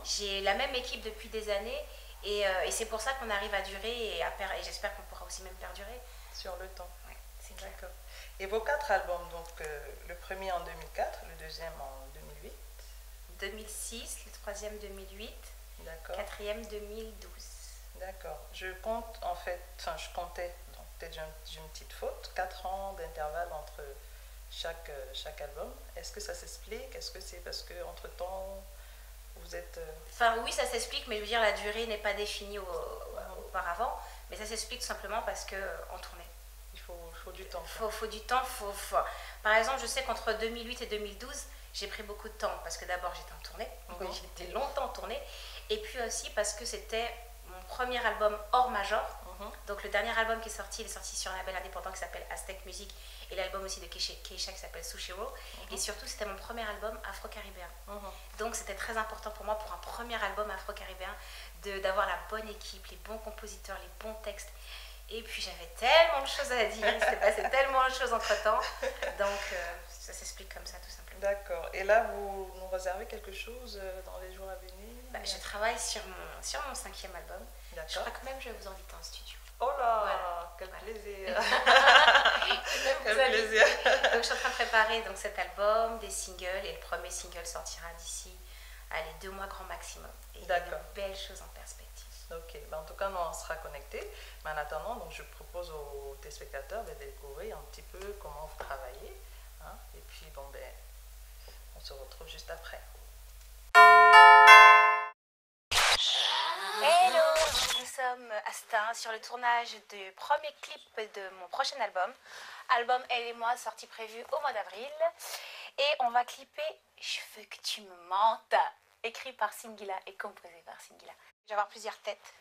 G: J'ai la même équipe depuis des années. Et c'est pour ça qu'on arrive à durer et j'espère qu'on pourra aussi même perdurer.
A: Sur le temps.
G: Ouais, c'est clair.
A: D'accord. Et vos 4 albums, donc le premier en 2004, le deuxième en 2008.
G: 2006, le troisième 2008,
A: D'accord.
G: quatrième 2012.
A: D'accord. Je comptais, donc peut-être j'ai une petite faute, 4 ans d'intervalle entre chaque album. Est-ce que ça s'explique? Est-ce que c'est parce que entre-temps, vous êtes...
G: Enfin oui, ça s'explique, mais je veux dire, la durée n'est pas définie auparavant. Mais ça s'explique tout simplement parce qu'on tournait.
A: Il faut du temps.
G: Faut du temps. Par exemple, je sais qu'entre 2008 et 2012, j'ai pris beaucoup de temps. Parce que d'abord, j'étais en tournée. J'étais longtemps en tournée. Et puis aussi parce que c'était mon premier album hors major. Donc le dernier album qui est sorti, il est sorti sur un label indépendant qui s'appelle Aztec Music. Et l'album aussi de Keisha qui s'appelle Sushiro. Et surtout, c'était mon premier album afro-caribéen. Donc c'était très important pour moi, pour un premier album afro-caribéen, d'avoir la bonne équipe, les bons compositeurs, les bons textes. Et puis j'avais tellement de choses à dire, il s'est passé tellement de choses entre temps. Donc ça s'explique comme ça tout simplement.
A: D'accord. Et là, vous nous réservez quelque chose dans les jours à venir?
G: Je travaille sur mon 5e album. Je crois que même je vais vous inviter en studio.
A: Oh là, quel plaisir.
G: Quel plaisir. Donc je suis en train de préparer donc, cet album, des singles, et le premier single sortira d'ici 2 mois grand maximum. Et il y a de belles choses en perspective.
A: Ok, en tout cas, nous, on sera connectés. Mais en attendant, donc, je propose aux téléspectateurs de découvrir un petit peu comment vous travaillez. Hein, et puis, bon, on se retrouve juste après.
G: Hello, nous sommes à Stein sur le tournage du premier clip de mon prochain album. Album Elle et moi, sortie prévue au mois d'avril. Et on va clipper Je veux que tu me mentes, écrit par Singila et composé par Singila. Je vais avoir plusieurs têtes.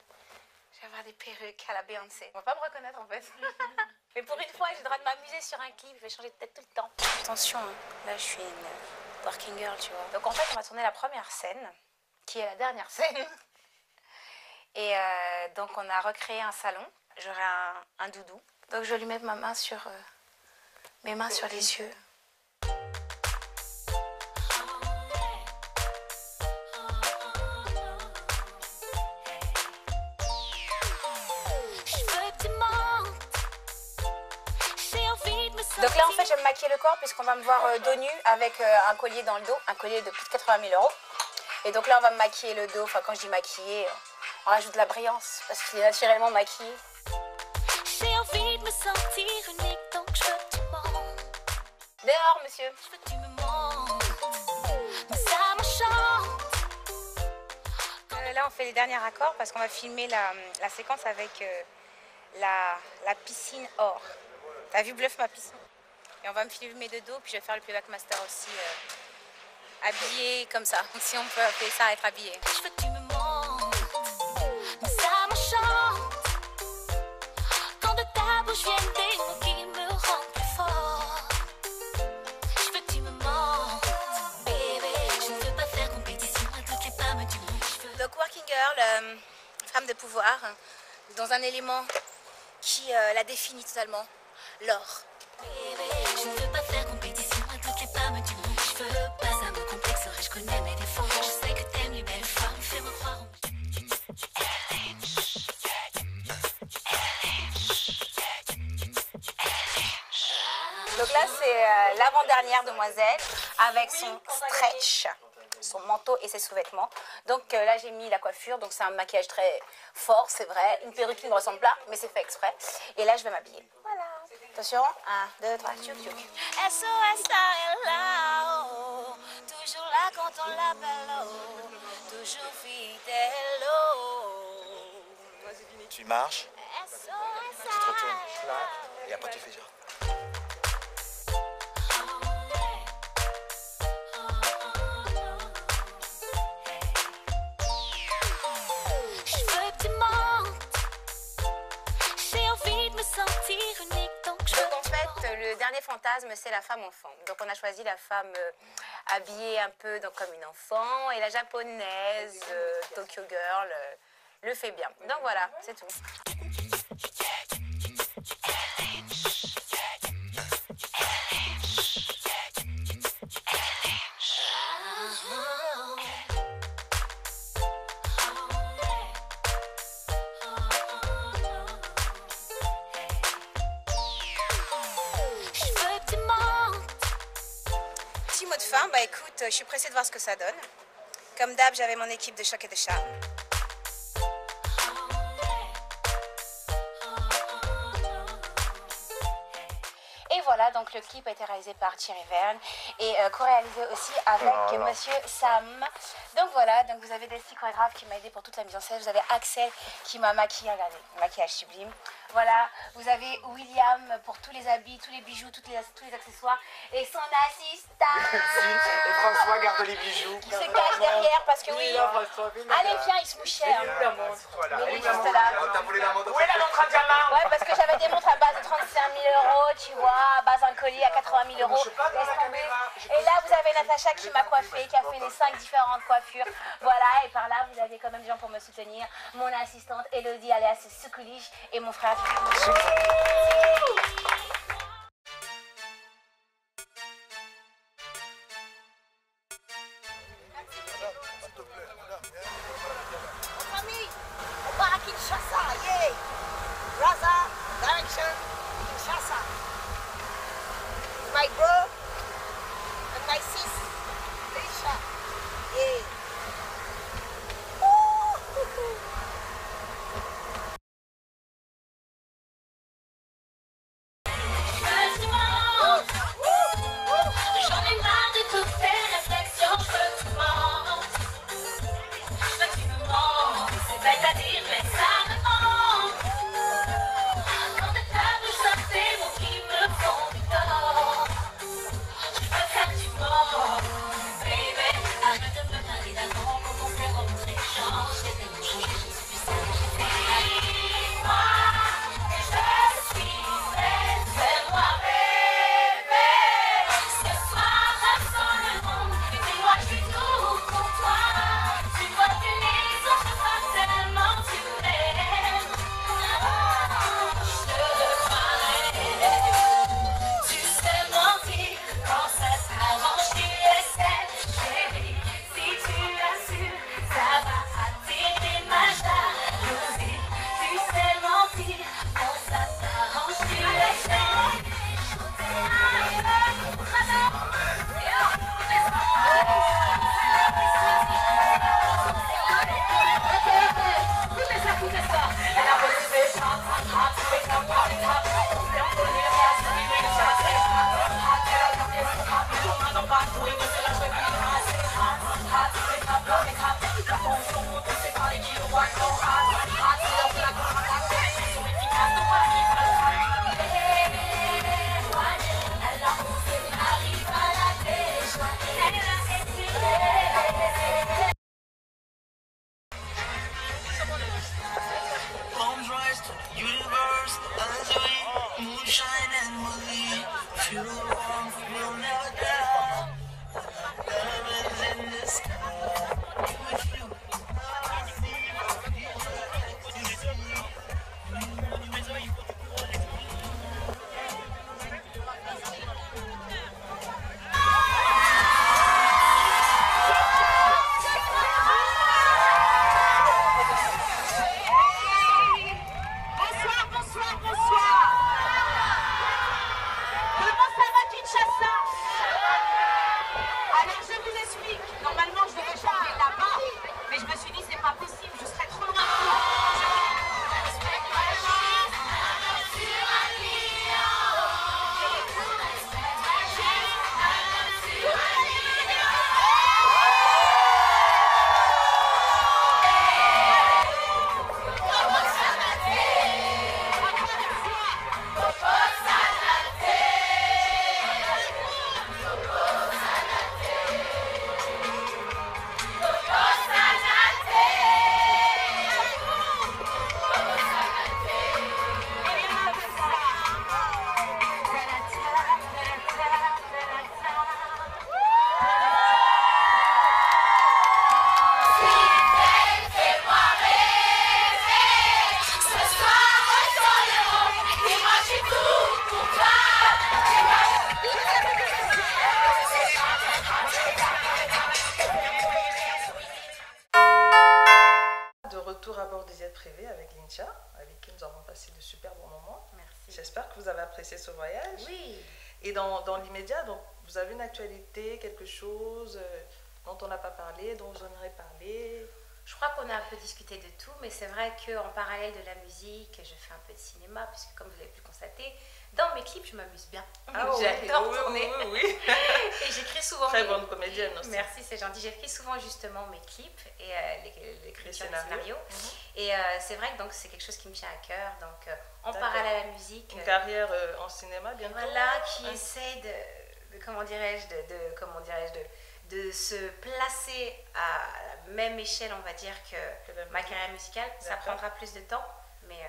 G: Je vais avoir des perruques à la Beyoncé. On va pas me reconnaître en fait. Mais pour une fois, j'ai le droit de m'amuser sur un clip. Je vais changer de tête tout le temps. Attention, hein. Là je suis une working girl, tu vois. Donc en fait, on va tourner la première scène, qui est la dernière scène. Et donc on a recréé un salon. J'aurai un doudou. Donc je vais lui mettre ma main sur mes mains sur les yeux. Donc là en fait je vais me maquiller le corps puisqu'on va me voir dos nu avec un collier dans le dos, un collier de plus de 80 000 €. Et donc là on va me maquiller le dos, enfin quand je dis maquiller, on rajoute de la brillance parce qu'il est naturellement maquillé. J'ai envie de me sentir unique donc je veux que tu mentes. Dehors monsieur. Je veux que tu me montes, mais ça me chante. Là on fait les derniers raccords parce qu'on va filmer la séquence avec la piscine or. T'as vu Bluff ma piscine? Et on va me filmer de dos, puis je vais faire le playback master aussi, habillé comme ça. Si on peut appeler ça être habillé. Je veux que tu me montes, mais ça me chante. Quand de ta bouche viennent des mots qui me rendent plus fort. Je veux que tu me montes, bébé. Je ne veux pas faire compétition à toutes les femmes du monde. Donc working girl, femme de pouvoir, dans un élément qui la définit totalement. L'or. Je ne veux pas faire compétition à toutes les femmes du monde. Je veux pas, ça me complexerait, je connais mes défauts. Je sais que t'aimes les belles femmes, fais-moi croire en... Donc là c'est l'avant-dernière demoiselle avec son stretch, son manteau et ses sous-vêtements. Donc là j'ai mis la coiffure, donc c'est un maquillage très fort, c'est vrai. Une perruque qui me ressemble pas, mais c'est fait exprès. Et là je vais m'habiller. Voilà. Attention, 1, 2, 3, tchouk tchouk. SOS là, toujours là quand on l'appelle, toujours fidèle.
H: Tu marches, tu te retournes, et après tu fais genre.
G: Le dernier fantasme, c'est la femme enfant. Donc on a choisi la femme habillée un peu donc, comme une enfant, et la japonaise, Tokyo Girl, le fait bien. Donc voilà, c'est tout. Mot de fin, bah écoute, je suis pressée de voir ce que ça donne. Comme d'hab, j'avais mon équipe de choc et de charme. Et voilà, donc le clip a été réalisé par Thierry Verne et co-réalisé aussi avec Monsieur Sam. Donc voilà, donc vous avez Desti chorégraphe qui m'a aidé pour toute la mise en scène. Vous avez Axel qui m'a maquillé, regardez, maquillage sublime. Voilà, vous avez William pour tous les habits, tous les bijoux, tous les accessoires et son assistant.
H: Et
I: François garde les bijoux.
J: Qui se cache derrière parce que oui.
I: là, François,
J: Allez, viens, il se mouchait.
I: Mais où la montre?
J: Mais il est juste là.
I: Où est la montre à diamant?
J: Ouais, parce que j'avais des montres à base de 35 000 €, tu vois, à base d'un collier à 80 000 €. Laisse tomber. Et là, vous avez Natacha qui m'a coiffée, qui a fait les 5 différentes coiffures. Voilà, et par là, vous avez quand même des gens pour me soutenir. Mon assistante Elodie, alias Sukulich, et mon frère.
K: Kinshasa, yeah. Raza, direction, Kinshasa. My bro and my sis, Risha, yeah.
F: J'en ai marre de toutes tes réflexions, je veux que tu mens. Je veux que tu me mens. C'est bête à dire, mais ça me manque. Quand de ta bouche sortent des mots qui me font du tort. Je préfère que tu mens. Baby, arrête de me parler d'amour quand on s'est rencontrés. Change tes mots, change, je suis plus celle que j'étais. Moi, et je suis belle, fais-moi rêver. Ce soir, j'absens le monde, et dis-moi, je suis tout pour toi. Tu vois que les autres femmes tellement tu m'aimes. Je te croirais. Tu sais mentir quand ça s'arrange, tu es celle, chérie. Si tu assures, ça va attirer ma jalousie. Tu sais mentir quand ça s'arrange, tu es celle.
L: Palms rise to the universe as we moonshine and Molly. Feel the warmth, we'll never die. Diamonds in the sky. With you.
K: Bonsoir, bonsoir, bonsoir. Comment ça va, Kinshasa? Alors, je vous explique. Normalement, je devais changer là-bas. Mais je me suis dit, c'est pas possible, je serais trop loin de vous.
A: De retour à bord du jet privé avec Lincha, avec qui nous avons passé de super bons moments.
G: Merci.
A: J'espère que vous avez apprécié ce voyage.
G: Oui.
A: Et dans l'immédiat, donc, vous avez une actualité, quelque chose dont on n'a pas parlé, dont vous aimeriez parler?
G: Je crois qu'on a un peu discuté de tout, mais c'est vrai qu'en parallèle de la musique, je fais un peu de cinéma, puisque comme vous avez pu constater, dans mes clips, je m'amuse bien.
A: Ah oui,
G: J'adore
A: oui,
G: tourner.
A: oui, oui.
G: Et j'écris souvent.
A: Très bonne comédienne aussi.
G: Merci, c'est gentil. J'écris souvent justement mes clips et l'écriture des scénarios. Et c'est vrai que donc c'est quelque chose qui me tient à cœur. Donc en parallèle à la musique.
A: Une carrière en cinéma bientôt.
G: Voilà, qui essaie de comment dirais-je, de se placer à la même échelle, on va dire, que ma carrière musicale. Ça prendra plus de temps, mais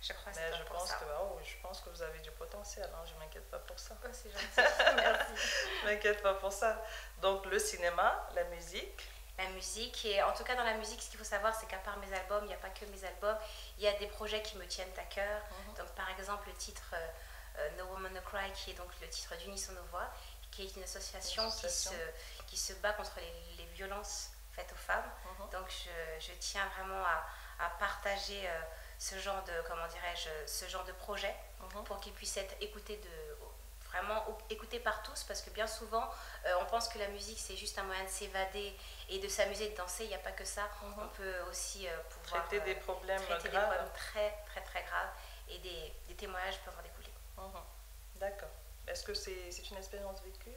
G: je crois que c'est
A: je
G: pour
A: pense
G: ça.
A: je pense que vous avez du potentiel, hein, je ne m'inquiète pas pour ça.
G: Oh, c'est gentil, merci.
A: Je ne m'inquiète pas pour ça. Donc le cinéma, la musique.
G: La musique, et en tout cas dans la musique, ce qu'il faut savoir, c'est qu'à part mes albums, il n'y a pas que mes albums, il y a des projets qui me tiennent à cœur. Donc par exemple le titre No Woman No Cry, qui est donc le titre d'Unisson Nos Voix, qui est une association qui se bat contre les violences faites aux femmes. Donc je tiens vraiment à partager ce genre de, comment dirais-je, ce genre de projet pour qu'il puisse être écouté vraiment écouté par tous, parce que bien souvent on pense que la musique c'est juste un moyen de s'évader et de s'amuser, de danser. Il n'y a pas que ça. On peut aussi pouvoir
A: traiter des problèmes
G: traiter
A: graves.
G: des problèmes très très très graves, et des témoignages peuvent en découler.
A: D'accord. Est-ce que c'est une expérience vécue?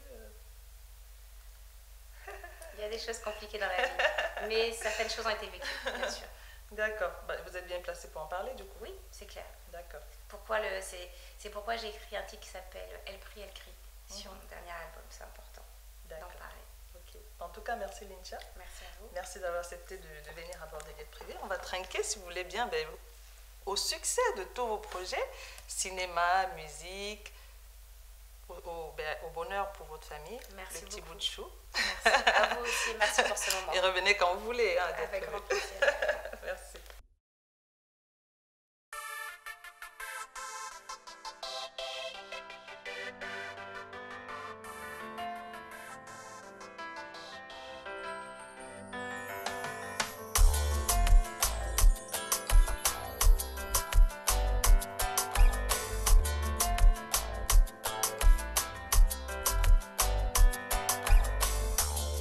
G: Il y a des choses compliquées dans la vie, mais certaines choses ont été vécues, bien sûr.
A: D'accord. Vous êtes bien placé pour en parler, du coup?
G: Oui, c'est clair.
A: D'accord.
G: C'est pourquoi j'ai écrit un titre qui s'appelle Elle prie, elle crie sur mon dernier album. C'est important d'en parler.
A: Ok. En tout cas, merci Lincha.
G: Merci à vous.
A: Merci d'avoir accepté de venir aborder les privés. On va trinquer, si vous voulez bien, au succès de tous vos projets, cinéma, musique, au bonheur pour votre famille,
G: merci
A: le petit
G: beaucoup.
A: bout de chou.
G: Merci à vous aussi, merci pour ce moment.
A: Et revenez quand vous voulez. Hein,
G: avec grand plaisir.
A: Merci.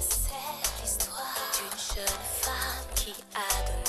F: C'est l'histoire d'une jeune femme qui a donné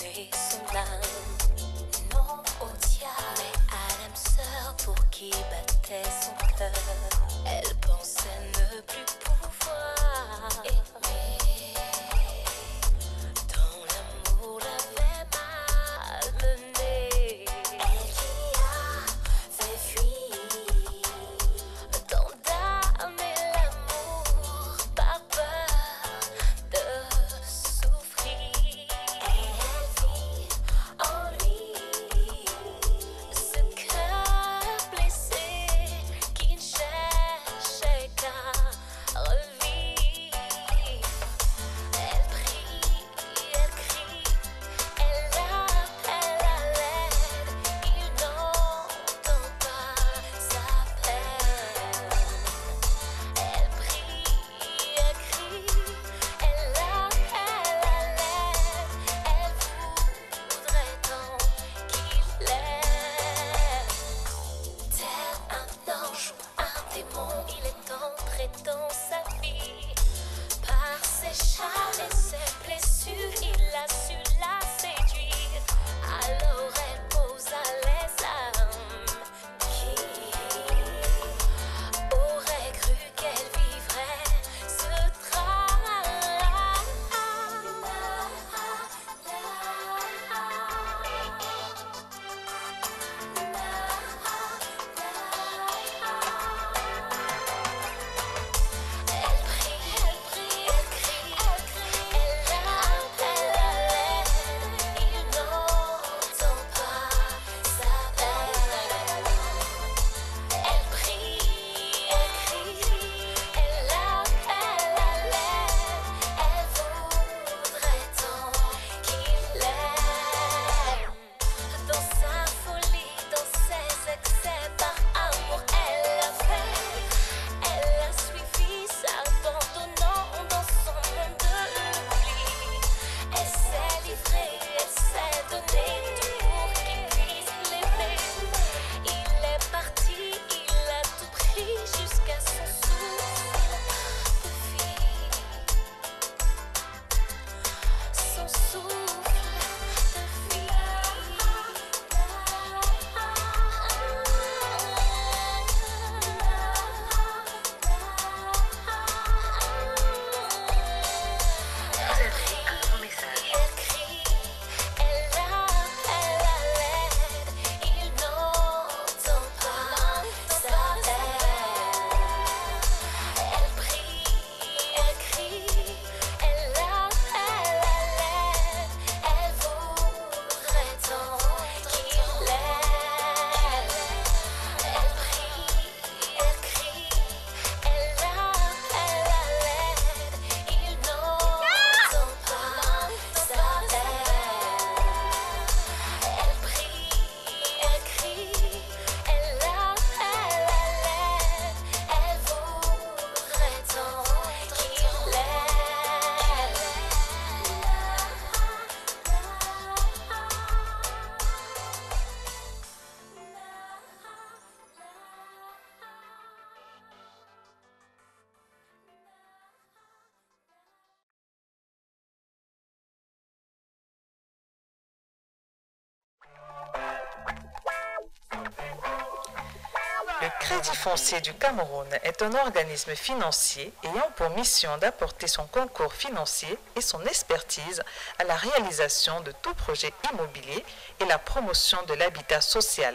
A: Crédit foncier du Cameroun est un organisme financier ayant pour mission d'apporter son concours financier et son expertise à la réalisation de tout projet immobilier et la promotion de l'habitat social.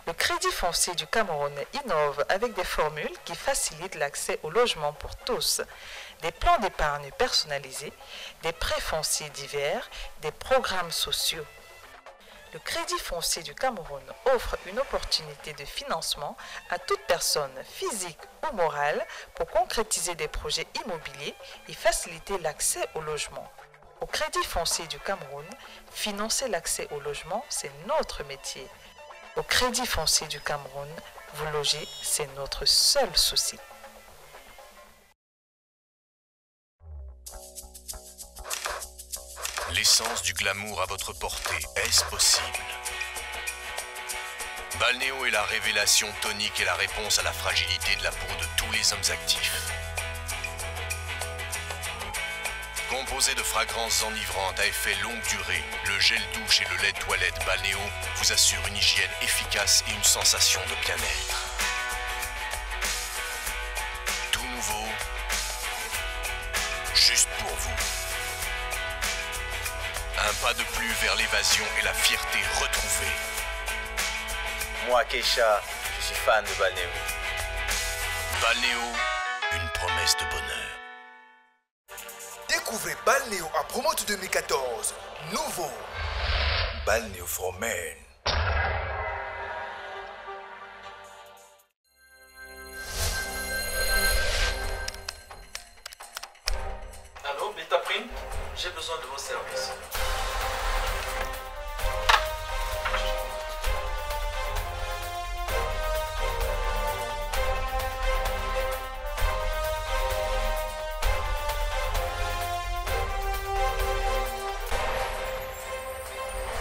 A: Le Crédit foncier du Cameroun innove avec des formules qui facilitent l'accès au logement pour tous, des plans d'épargne personnalisés, des prêts fonciers divers, des programmes sociaux. Le Crédit foncier du Cameroun offre une opportunité de financement à toute personne physique ou morale pour concrétiser des projets immobiliers et faciliter l'accès au logement. Au Crédit foncier du Cameroun, financer l'accès au logement, c'est notre métier. Au Crédit foncier du Cameroun, vous loger, c'est notre seul souci.
M: L'essence du glamour à votre portée, est-ce possible? Balnéo est la révélation tonique et la réponse à la fragilité de la peau de tous les hommes actifs. Composé de fragrances enivrantes à effet longue durée, le gel douche et le lait de toilette Balnéo vous assurent une hygiène efficace et une sensation de bien-être. Tout nouveau, juste pour vous. Un pas de plus vers l'évasion et la fierté retrouvée.
H: Moi, Keisha, je suis fan de Balnéo.
M: Balnéo, une promesse de bonheur.
B: Découvrez Balnéo à Promote 2014. Nouveau. Balnéo for Men.
E: Allô, Betaprine, j'ai besoin de vos services.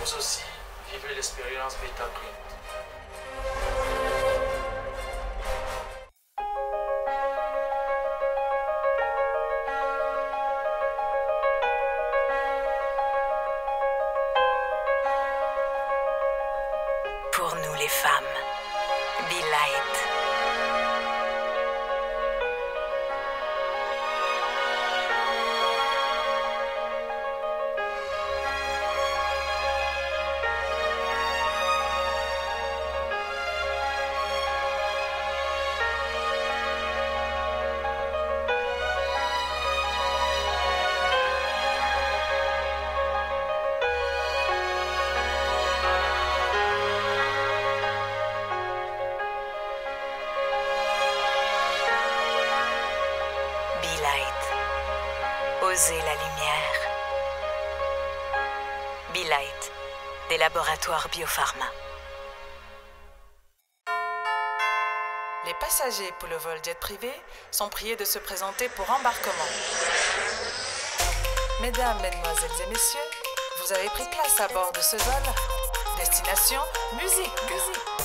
E: Vous aussi, vivez l'expérience Betaprine.
C: Pour nous les femmes, Be Light. Be Light. Osez la lumière. Be Light, des laboratoires Biopharma.
A: Les passagers pour le vol jet privé sont priés de se présenter pour embarquement. Mesdames, Mesdemoiselles et Messieurs, vous avez pris place à bord de ce vol. Destination, musique.